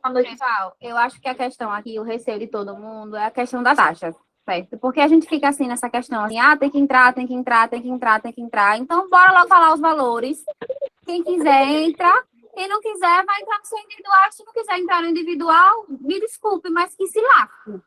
a noite. Pessoal, eu acho que a questão aqui, o receio de todo mundo, é a questão das taxas, certo? Porque a gente fica assim nessa questão, assim, tem que entrar, tem que entrar, tem que entrar, tem que entrar. Então, bora logo falar os valores. Quem quiser, entra. Quem não quiser, vai entrar no seu individual. Se não quiser entrar no individual, me desculpe, mas que se lasque.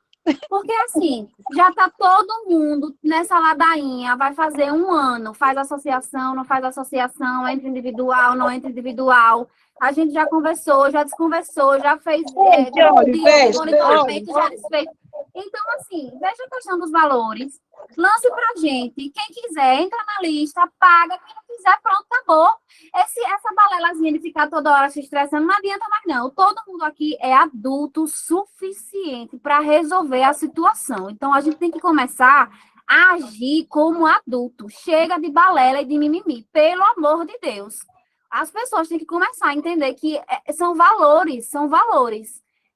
Porque, assim, já está todo mundo nessa ladainha, vai fazer um ano, faz associação, não faz associação, entra individual, não entra individual. A gente já conversou, já desconversou, já fez monitoramento, já desfez. Então, assim, veja a questão dos valores, lance pra gente. Quem quiser, entra na lista, paga. Quem não quiser, pronto, acabou. Essa balelazinha de ficar toda hora se estressando não adianta mais, não. Todo mundo aqui é adulto suficiente para resolver a situação. Então, a gente tem que começar a agir como adulto. Chega de balela e de mimimi, pelo amor de Deus. As pessoas têm que começar a entender que são valores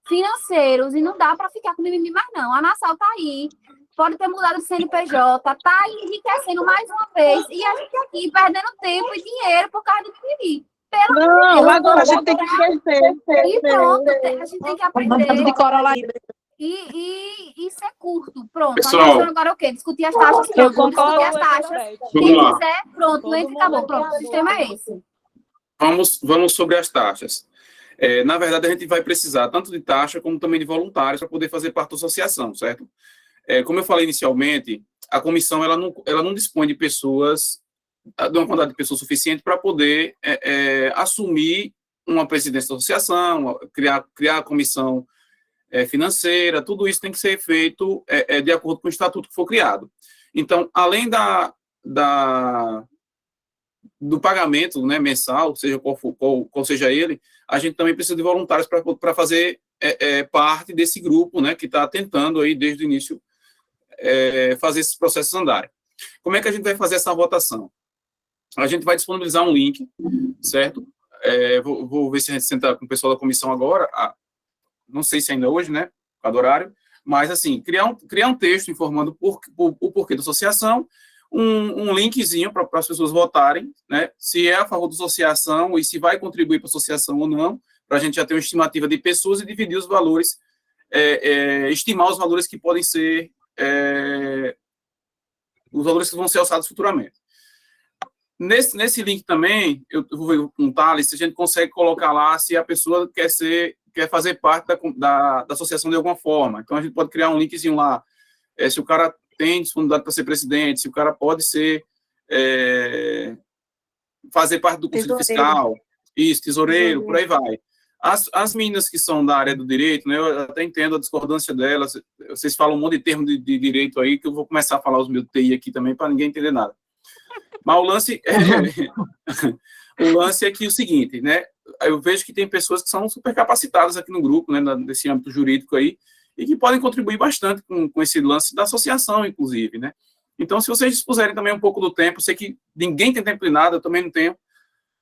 financeiros e não dá para ficar com mimimi mais, não. A Nassau tá aí, pode ter mudado de CNPJ, tá enriquecendo mais uma vez e a gente aqui perdendo tempo e dinheiro por causa de mimimi. Pelo amor de Deus, agora a gente tem que crescer. E pronto, a gente tem que aprender. De Corolla. E ser curto. Pronto. Pessoal, Agora o quê? Discutir as taxas. Eu concordo. Discutir as taxas. Quem quiser, pronto, entra e acabou. Pronto, o sistema é esse. Vamos sobre as taxas. Na verdade, a gente vai precisar tanto de taxa como também de voluntários para poder fazer parte da associação, certo? Como eu falei inicialmente, a comissão ela não dispõe de pessoas, de uma quantidade de pessoas suficiente para poder assumir uma presidência da associação, criar a comissão financeira, tudo isso tem que ser feito de acordo com o estatuto que for criado. Então, além do pagamento, né, mensal, seja qual seja ele, a gente também precisa de voluntários para fazer parte desse grupo, né, que está tentando aí desde o início fazer esses processos andarem. Como é que a gente vai fazer essa votação? A gente vai disponibilizar um link, certo? Vou ver se a gente senta com o pessoal da comissão agora, não sei se ainda hoje, né, por causa do horário, mas, assim, criar um texto informando o porquê da associação, um linkzinho para as pessoas votarem, né, se é a favor da associação e se vai contribuir para a associação ou não, para a gente já ter uma estimativa de pessoas e dividir os valores, estimar os valores que podem ser, os valores que vão ser alçados futuramente. Nesse link também, eu vou ver com o Thales, se a gente consegue colocar lá se a pessoa quer fazer parte da associação de alguma forma. Então, a gente pode criar um linkzinho lá, se o cara tem disponibilidade para ser presidente, se o cara pode fazer parte do conselho fiscal, tesoureiro, por aí vai. As meninas que são da área do direito, né, eu até entendo a discordância delas, vocês falam um monte de termos de direito aí, que eu vou começar a falar os meus TI aqui também, para ninguém entender nada. Mas o lance é que é o seguinte, né, eu vejo que tem pessoas que são super capacitadas aqui no grupo, né, nesse âmbito jurídico aí, e que podem contribuir bastante com esse lance da associação, inclusive, né. Então, se vocês dispuserem também um pouco do tempo, sei que ninguém tem tempo de nada, eu também não tenho,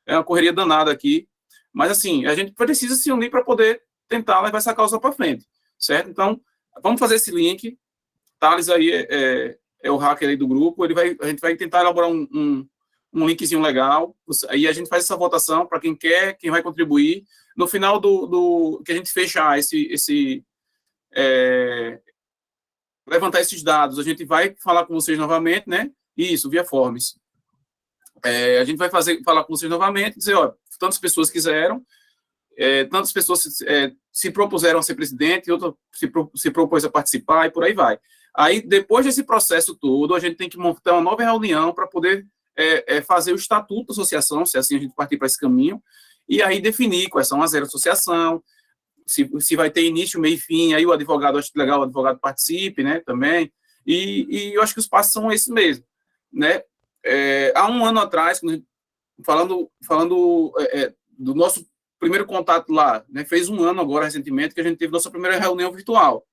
é uma correria danada aqui, mas, assim, a gente precisa se unir para poder tentar levar essa causa para frente, certo? Então, vamos fazer esse link. Thales aí é o hacker aí do grupo, a gente vai tentar elaborar um linkzinho legal, aí a gente faz essa votação para quem quer, quem vai contribuir. No final do que a gente fechar levantar esses dados, a gente vai falar com vocês novamente, né? Isso, via Forms. A gente vai falar com vocês novamente, dizer, ó, tantas pessoas quiseram, tantas pessoas se propuseram a ser presidente, outra se propôs a participar, e por aí vai. Aí, depois desse processo todo, a gente tem que montar uma nova reunião para poder fazer o estatuto da associação, se assim a gente partir para esse caminho, e aí definir quais são as regras da associação, se vai ter início, meio e fim, aí o advogado, acho que legal o advogado participe, né, também, e eu acho que os passos são esses mesmo, né. Há um ano atrás, falando do nosso primeiro contato lá, né, fez um ano agora, recentemente, que a gente teve nossa primeira reunião virtual,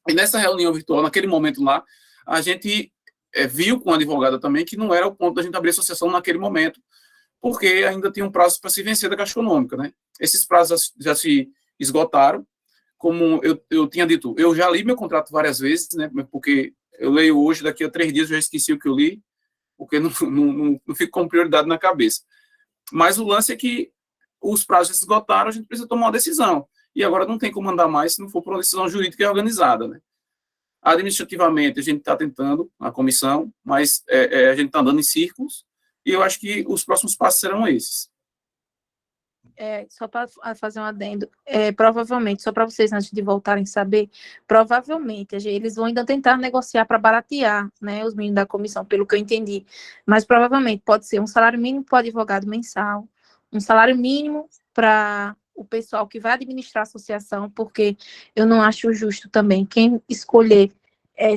e nessa reunião virtual, naquele momento lá, a gente viu com a advogada também que não era o ponto da gente abrir a associação naquele momento, porque ainda tinha um prazo para se vencer da Caixa Econômica, né. Esses prazos já se esgotaram, como eu tinha dito, eu já li meu contrato várias vezes, né, porque eu leio hoje, daqui a 3 dias eu já esqueci o que eu li, porque não fico com prioridade na cabeça. Mas o lance é que os prazos se esgotaram, a gente precisa tomar uma decisão, e agora não tem como andar mais se não for por uma decisão jurídica e organizada, né. Administrativamente, a gente está tentando, a comissão, mas a gente está andando em círculos, e eu acho que os próximos passos serão esses. Só para fazer um adendo, provavelmente, só para vocês, antes de voltarem a saber, provavelmente eles vão ainda tentar negociar para baratear, né, os meninos da comissão, pelo que eu entendi, mas provavelmente pode ser um salário mínimo para o advogado mensal, um salário mínimo para o pessoal que vai administrar a associação, porque eu não acho justo também quem escolher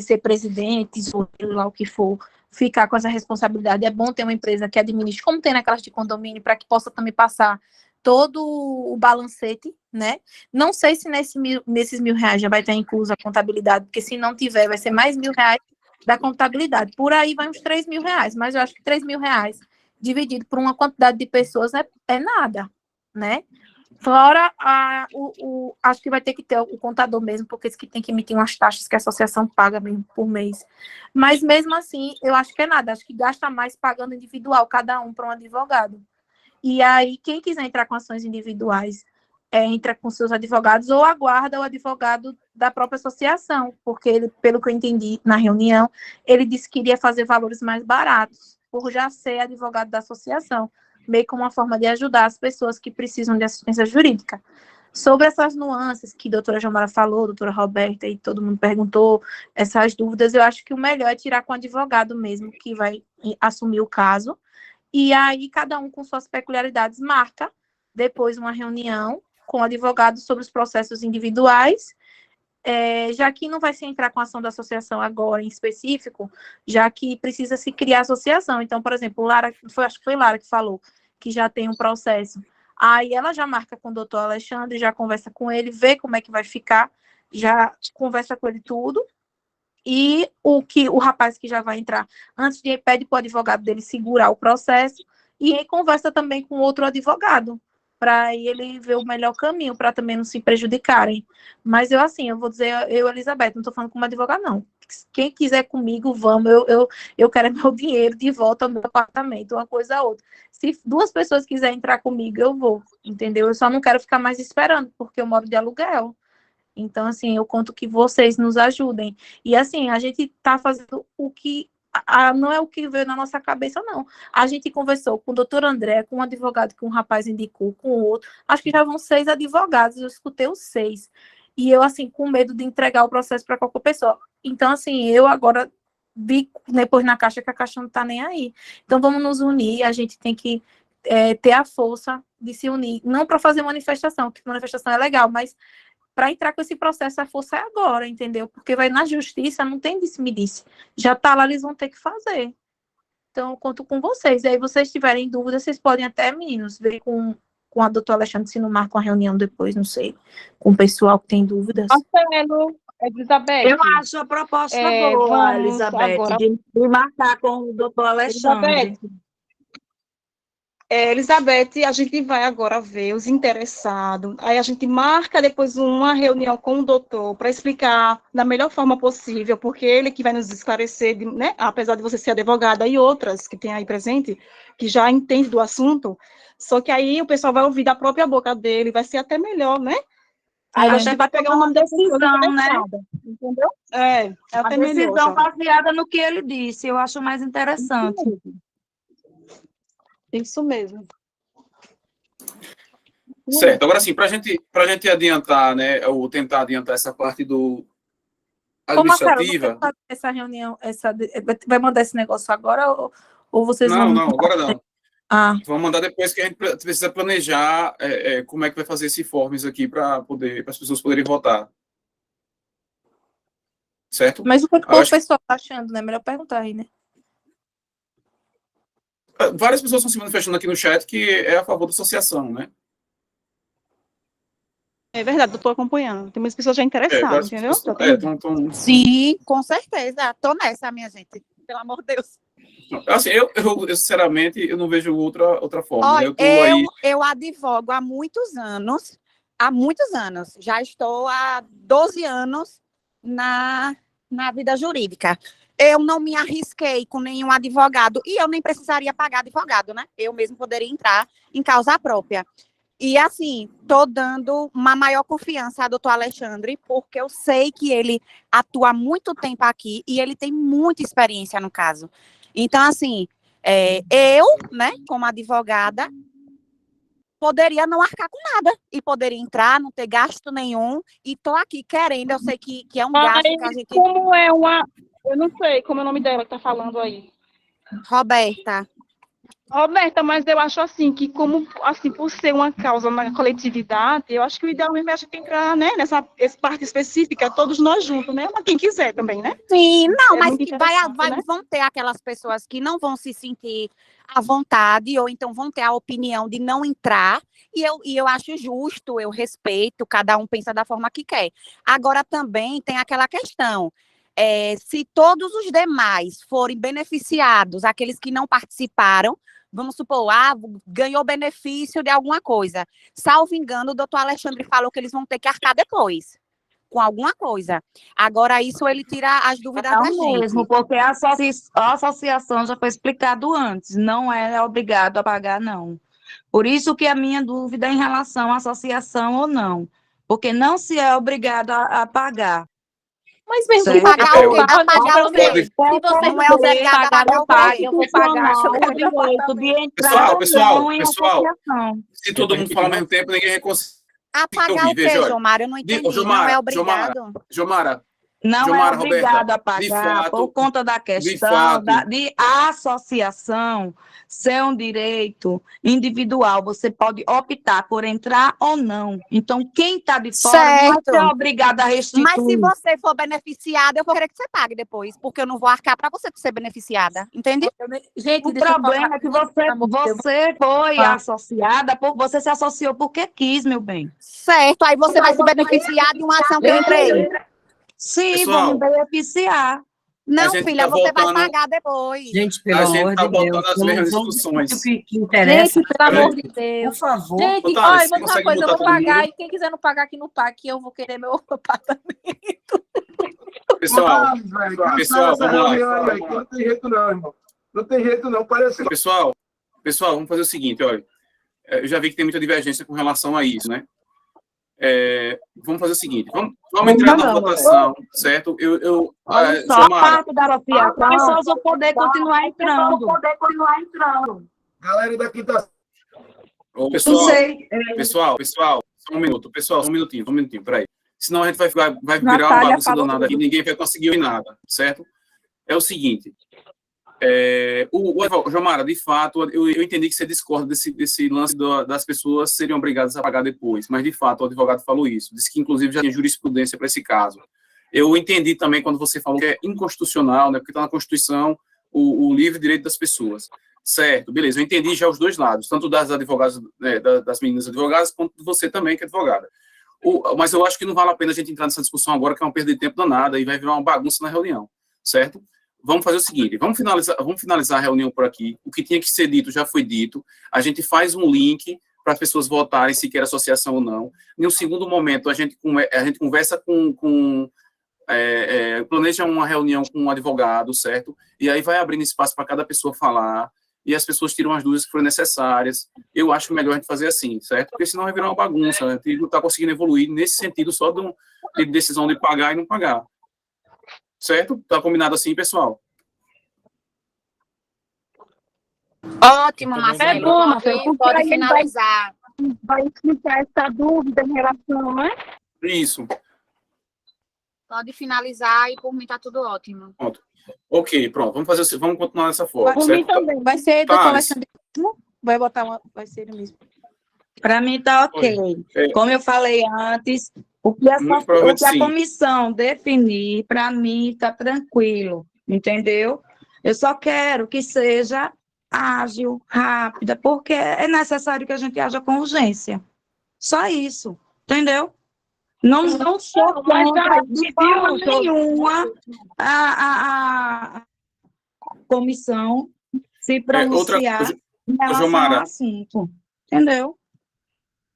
ser presidente, ou lá o que for, ficar com essa responsabilidade. É bom ter uma empresa que administre, como tem naquelas de condomínio, para que possa também passar todo o balancete, né? Não sei se nesses R$1.000 já vai ter incluso a contabilidade, porque se não tiver, vai ser mais R$1.000 da contabilidade. Por aí vai uns R$3.000, mas eu acho que R$3.000 dividido por uma quantidade de pessoas é nada, né? Fora, acho que vai ter que ter o contador mesmo, porque esse que tem que emitir umas taxas que a associação paga mesmo por mês. Mas mesmo assim, eu acho que é nada, acho que gasta mais pagando individual, cada um para um advogado. E aí, quem quiser entrar com ações individuais, entra com seus advogados ou aguarda o advogado da própria associação, porque ele, pelo que eu entendi na reunião, ele disse que iria fazer valores mais baratos, por já ser advogado da associação, meio como uma forma de ajudar as pessoas que precisam de assistência jurídica. Sobre essas nuances que a doutora Jamara falou, a doutora Roberta, e todo mundo perguntou, essas dúvidas, eu acho que o melhor é tirar com o advogado mesmo, que vai assumir o caso, e aí cada um com suas peculiaridades marca depois uma reunião com o advogado sobre os processos individuais, já que não vai se entrar com a ação da associação agora em específico, já que precisa se criar associação. Então, por exemplo, acho que foi Lara que falou que já tem um processo. Aí ela já marca com o doutor Alexandre, já conversa com ele, vê como é que vai ficar, já conversa com ele tudo, e o rapaz que já vai entrar, antes de pede para o advogado dele segurar o processo, e aí conversa também com outro advogado, para ele ver o melhor caminho, para também não se prejudicarem. Mas eu vou dizer, Elizabeth, não estou falando como advogado, não. Quem quiser comigo, vamos, eu quero meu dinheiro de volta ao meu apartamento, uma coisa ou outra. Se 2 pessoas quiserem entrar comigo, eu vou, entendeu? Eu só não quero ficar mais esperando, porque eu moro de aluguel. Então, assim, eu conto que vocês nos ajudem. E, assim, a gente está fazendo o que... não é o que veio na nossa cabeça, não. A gente conversou com o doutor André, com um advogado que um rapaz indicou, com outro. Acho que já vão 6 advogados, eu escutei os 6. E eu, assim, com medo de entregar o processo para qualquer pessoa. Então, assim, eu agora vi depois na Caixa que a Caixa não está nem aí. Então, vamos nos unir, a gente tem que ter a força de se unir. Não para fazer manifestação, que manifestação é legal, mas para entrar com esse processo, a força é agora, entendeu? Porque vai na justiça, não tem disse-me-disse. Já está lá, eles vão ter que fazer. Então, eu conto com vocês. E aí, vocês tiverem dúvidas, vocês podem até, meninos, ver com a doutora Alexandre, se não marca uma reunião depois, não sei, com o pessoal que tem dúvidas. Marcelo, Elizabeth. Eu acho a proposta boa, vamos Elizabeth, agora. de marcar com o doutor Alexandre. Elizabeth, a gente vai agora ver os interessados. Aí a gente marca depois uma reunião com o doutor para explicar da melhor forma possível, porque ele que vai nos esclarecer, né? Apesar de você ser advogada e outras que tem aí presente, que já entende do assunto. Só que aí o pessoal vai ouvir da própria boca dele, vai ser até melhor, né? Aí a gente vai pegar uma decisão, né? Entendeu? A até decisão melhor. baseada no que ele disse, eu acho mais interessante. Isso mesmo. Certo. Agora sim, para a gente adiantar, né, ou tentar adiantar essa parte do administrativa. Essa reunião, vai mandar esse negócio agora ou vocês vão? Não, agora não. Vamos mandar depois, que a gente precisa planejar como é que vai fazer esse informes aqui para as pessoas poderem votar. Certo? Mas o que o pessoal está achando, né? Melhor perguntar aí, né? Várias pessoas estão se manifestando aqui no chat que é a favor da associação, né? É verdade, eu estou acompanhando. Tem muitas pessoas já interessadas, entendeu? Sim, com certeza. Estou nessa, minha gente. Pelo amor de Deus. Assim, eu sinceramente, eu não vejo outra forma. Olha, né? eu advogo há muitos anos. Já estou há 12 anos na vida jurídica. Eu não me arrisquei com nenhum advogado e eu nem precisaria pagar advogado, né? Eu mesmo poderia entrar em causa própria. E, assim, estou dando uma maior confiança ao doutor Alexandre, porque eu sei que ele atua há muito tempo aqui e ele tem muita experiência no caso. Então, assim, eu, né, como advogada, poderia não arcar com nada e poderia entrar, não ter gasto nenhum e estou aqui querendo, eu sei que é um gasto que a gente... Como é uma... Eu não sei como é o nome dela que está falando aí. Roberta, mas eu acho assim, que como, assim, por ser uma causa na coletividade, eu acho que o ideal mesmo é a gente entrar, né, nessa parte específica, todos nós juntos, né, mas quem quiser também, né? Sim, não, mas que né? vão ter aquelas pessoas que não vão se sentir à vontade, ou então vão ter a opinião de não entrar, e eu acho justo, eu respeito, cada um pensa da forma que quer. Agora também tem aquela questão, se todos os demais forem beneficiados, aqueles que não participaram, vamos supor, ganhou benefício de alguma coisa. Salvo engano, o doutor Alexandre falou que eles vão ter que arcar depois, com alguma coisa. Agora, isso ele tira as dúvidas da gente. Mesmo, porque a associação já foi explicado antes, não é obrigado a pagar, não. Por isso que a minha dúvida em relação à associação ou não, porque não se é obrigado a pagar. Mas mesmo que pagar o quê? Pagar o quê? Se você não é obrigado a pagar o quê? Eu vou pagar o direito de entrar em associação. Se todo mundo falar ao mesmo tempo, ninguém consegue pagar o quê, Jomara? Eu não entendi. Não é obrigado. Jomara, não é obrigado Roberta, a pagar por conta da questão de associação ser um direito individual. Você pode optar por entrar ou não. Então, quem está de fora não vai ser obrigado a restituir. Mas se você for beneficiada, eu vou querer que você pague depois, porque eu não vou arcar para você ser beneficiada. Entende? Gente, o problema é que você foi associada, você se associou porque quis, meu bem. Certo, aí você vai se beneficiar de uma ação que eu entrei. Sim, vamos beneficiar. Não, filha, você vai pagar depois. Gente, pelo amor de Deus. As mesmas discussões. Que interessa. Gente, pelo amor de Deus. Por favor. Gente, Otávio, olha, vou dizer uma coisa, eu vou pagar, mundo? e quem quiser não pagar, que não pague, que eu vou querer meu apartamento. Pessoal, vamos lá. Não tem jeito não, irmão. Não tem jeito não, parece... Pessoal, vamos fazer o seguinte, olha. Eu já vi que tem muita divergência com relação a isso, né? Vamos fazer o seguinte, vamos entrar na votação, certo? Só a parte da associação, as pessoas vão poder continuar entrando. Galera daqui tá... Pessoal, só um minuto. Pessoal, só um minutinho, peraí. Senão a gente vai virar uma bagunça danada aqui, ninguém vai conseguir ouvir nada, certo? É o seguinte, Jomara, de fato, eu entendi que você discorda desse lance das pessoas serem obrigadas a pagar depois, mas de fato o advogado falou isso, disse que inclusive já tinha jurisprudência para esse caso. Eu entendi também quando você falou que é inconstitucional, né, porque está na Constituição o livre direito das pessoas. Certo, beleza, eu entendi já os dois lados, tanto das advogadas, das meninas advogadas, quanto você também, que é advogada. Mas eu acho que não vale a pena a gente entrar nessa discussão agora, que é uma perda de tempo danada, e vai virar uma bagunça na reunião, certo? Vamos fazer o seguinte, vamos finalizar a reunião por aqui. O que tinha que ser dito já foi dito. A gente faz um link para as pessoas votarem se quer associação ou não. Em um segundo momento, a gente conversa planeja uma reunião com um advogado, certo? E aí vai abrindo espaço para cada pessoa falar, e as pessoas tiram as dúvidas que forem necessárias. Eu acho melhor a gente fazer assim, certo? Porque senão vai virar uma bagunça, né? A gente não está conseguindo evoluir nesse sentido só de decisão de pagar e não pagar. Certo? Tá combinado assim, pessoal? Ótimo, Marcelo. É bom, Marcelo, Pode finalizar. Vai explicar essa dúvida em relação, né? Isso. Pode finalizar e por mim tá tudo ótimo. Pronto. Ok, pronto. Vamos continuar dessa forma. Por mim também. Vai ser doutor Alexandre mesmo? Vai ser ele mesmo. Para mim tá ok. Como eu falei antes, o que a comissão definir, para mim está tranquilo, entendeu? Eu só quero que seja ágil, rápida, porque é necessário que a gente haja com urgência. Só isso, entendeu? Não sou contra de forma nenhuma a comissão se pronunciar em relação ao assunto, entendeu?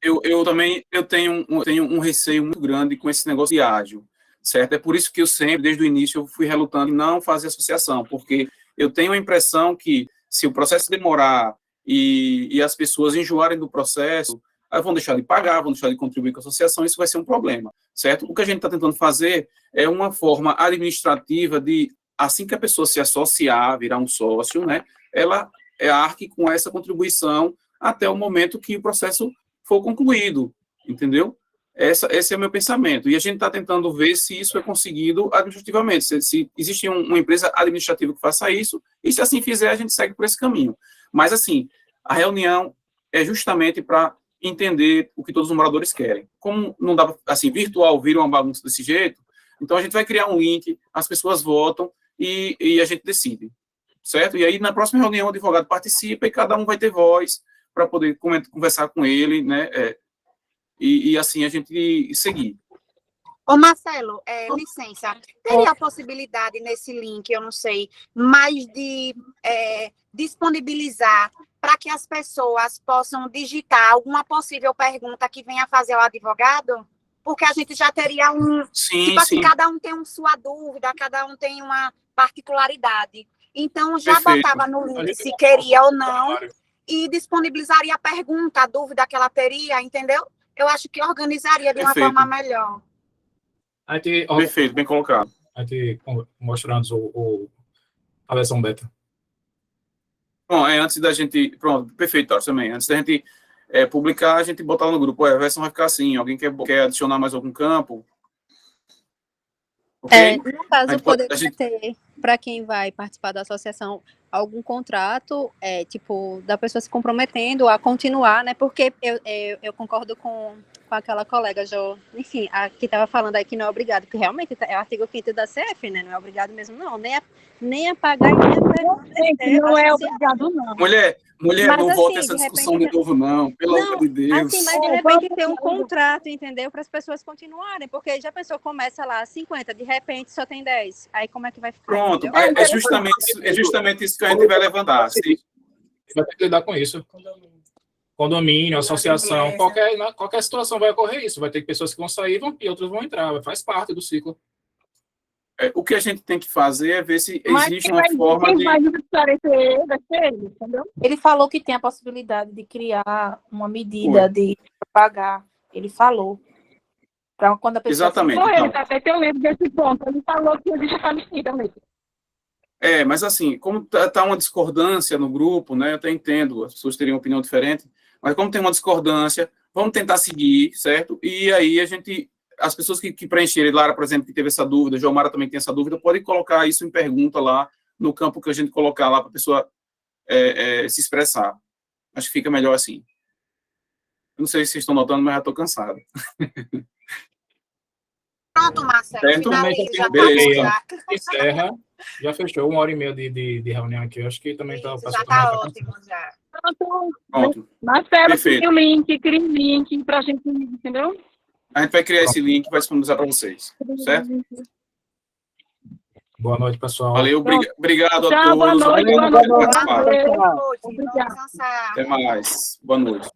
Eu também tenho um receio muito grande com esse negócio de ágil, certo? É por isso que eu sempre, desde o início, eu fui relutando em não fazer associação, porque eu tenho a impressão que se o processo demorar e as pessoas enjoarem do processo, aí vão deixar de pagar, vão deixar de contribuir com a associação, isso vai ser um problema, certo? O que a gente está tentando fazer é uma forma administrativa de, assim que a pessoa se associar, virar um sócio, né, ela arque com essa contribuição até o momento que o processo for concluído, entendeu? Esse é o meu pensamento. E a gente está tentando ver se isso é conseguido administrativamente, se existe uma empresa administrativa que faça isso, e se assim fizer, a gente segue por esse caminho. Mas, assim, a reunião é justamente para entender o que todos os moradores querem. Como não dá, assim, virtual vira uma bagunça desse jeito, então a gente vai criar um link, as pessoas votam e a gente decide, certo? E aí, na próxima reunião, o advogado participa e cada um vai ter voz para poder conversar com ele, né? E assim a gente seguir. Ô, Marcelo, licença, teria a possibilidade nesse link, eu não sei, mais de disponibilizar para que as pessoas possam digitar alguma possível pergunta que venha fazer ao advogado? Porque a gente já teria assim, cada um tem sua dúvida, cada um tem uma particularidade. Então, já botava no link se queria ou não e disponibilizaria a pergunta, a dúvida que ela teria, entendeu? Eu acho que organizaria de uma forma melhor. Perfeito, bem colocado. A gente mostrando a versão beta. Bom, antes da gente... Pronto, perfeito, Tarso, também. Antes da gente publicar, a gente botar no grupo. A versão vai ficar assim. Alguém quer adicionar mais algum campo? Okay? No caso, poderia ter, para quem vai participar da associação, algum contrato, tipo, da pessoa se comprometendo a continuar, né? Porque eu concordo com aquela colega, enfim, a que estava falando aí que não é obrigado, porque realmente é o artigo 5º da CF, né? Não é obrigado mesmo, não. Nem a pagar e nem a permanecer. Não é obrigado, não. Mulher, mas, não assim, volte essa discussão de novo, não. Pelo amor de Deus. Assim, mas de repente ter um contrato, entendeu? Para as pessoas continuarem, porque já pensou, começa lá 50, de repente só tem 10. Aí como é que vai ficar? Pronto, é justamente isso que a gente vai levantar. Vai ter que lidar com isso. Condomínio, associação, qualquer situação vai ocorrer isso. Vai ter pessoas que vão sair e outras vão entrar. Faz parte do ciclo. O que a gente tem que fazer é ver se existe uma forma de... Ele falou que tem a possibilidade de criar uma medida de pagar. Ele falou. Para quando a pessoa... Exatamente. Eu lembro desse ponto. Ele falou que existe a medida mesmo. Mas assim, como está uma discordância no grupo, né? Eu até entendo, as pessoas teriam opinião diferente, mas como tem uma discordância, vamos tentar seguir, certo? E aí as pessoas que preencherem, Lara, por exemplo, que teve essa dúvida, Jomara também tem essa dúvida, podem colocar isso em pergunta lá no campo que a gente colocar lá para a pessoa se expressar. Acho que fica melhor assim. Eu não sei se vocês estão notando, mas já estou cansado. Pronto, Marcelo. Finaliza. Beleza. Encerra. Já fechou 1h30 de reunião aqui. Eu acho que também está... Já está ótimo, já. Pronto. Marcelo, cria o link para a gente, entendeu? A gente vai criar esse link e vai disponibilizar para vocês, certo? Boa noite, pessoal. Valeu, obrigado a Tchau, boa todos. noite, Obrigado boa por noite. participar. Obrigada. Até mais. Boa noite.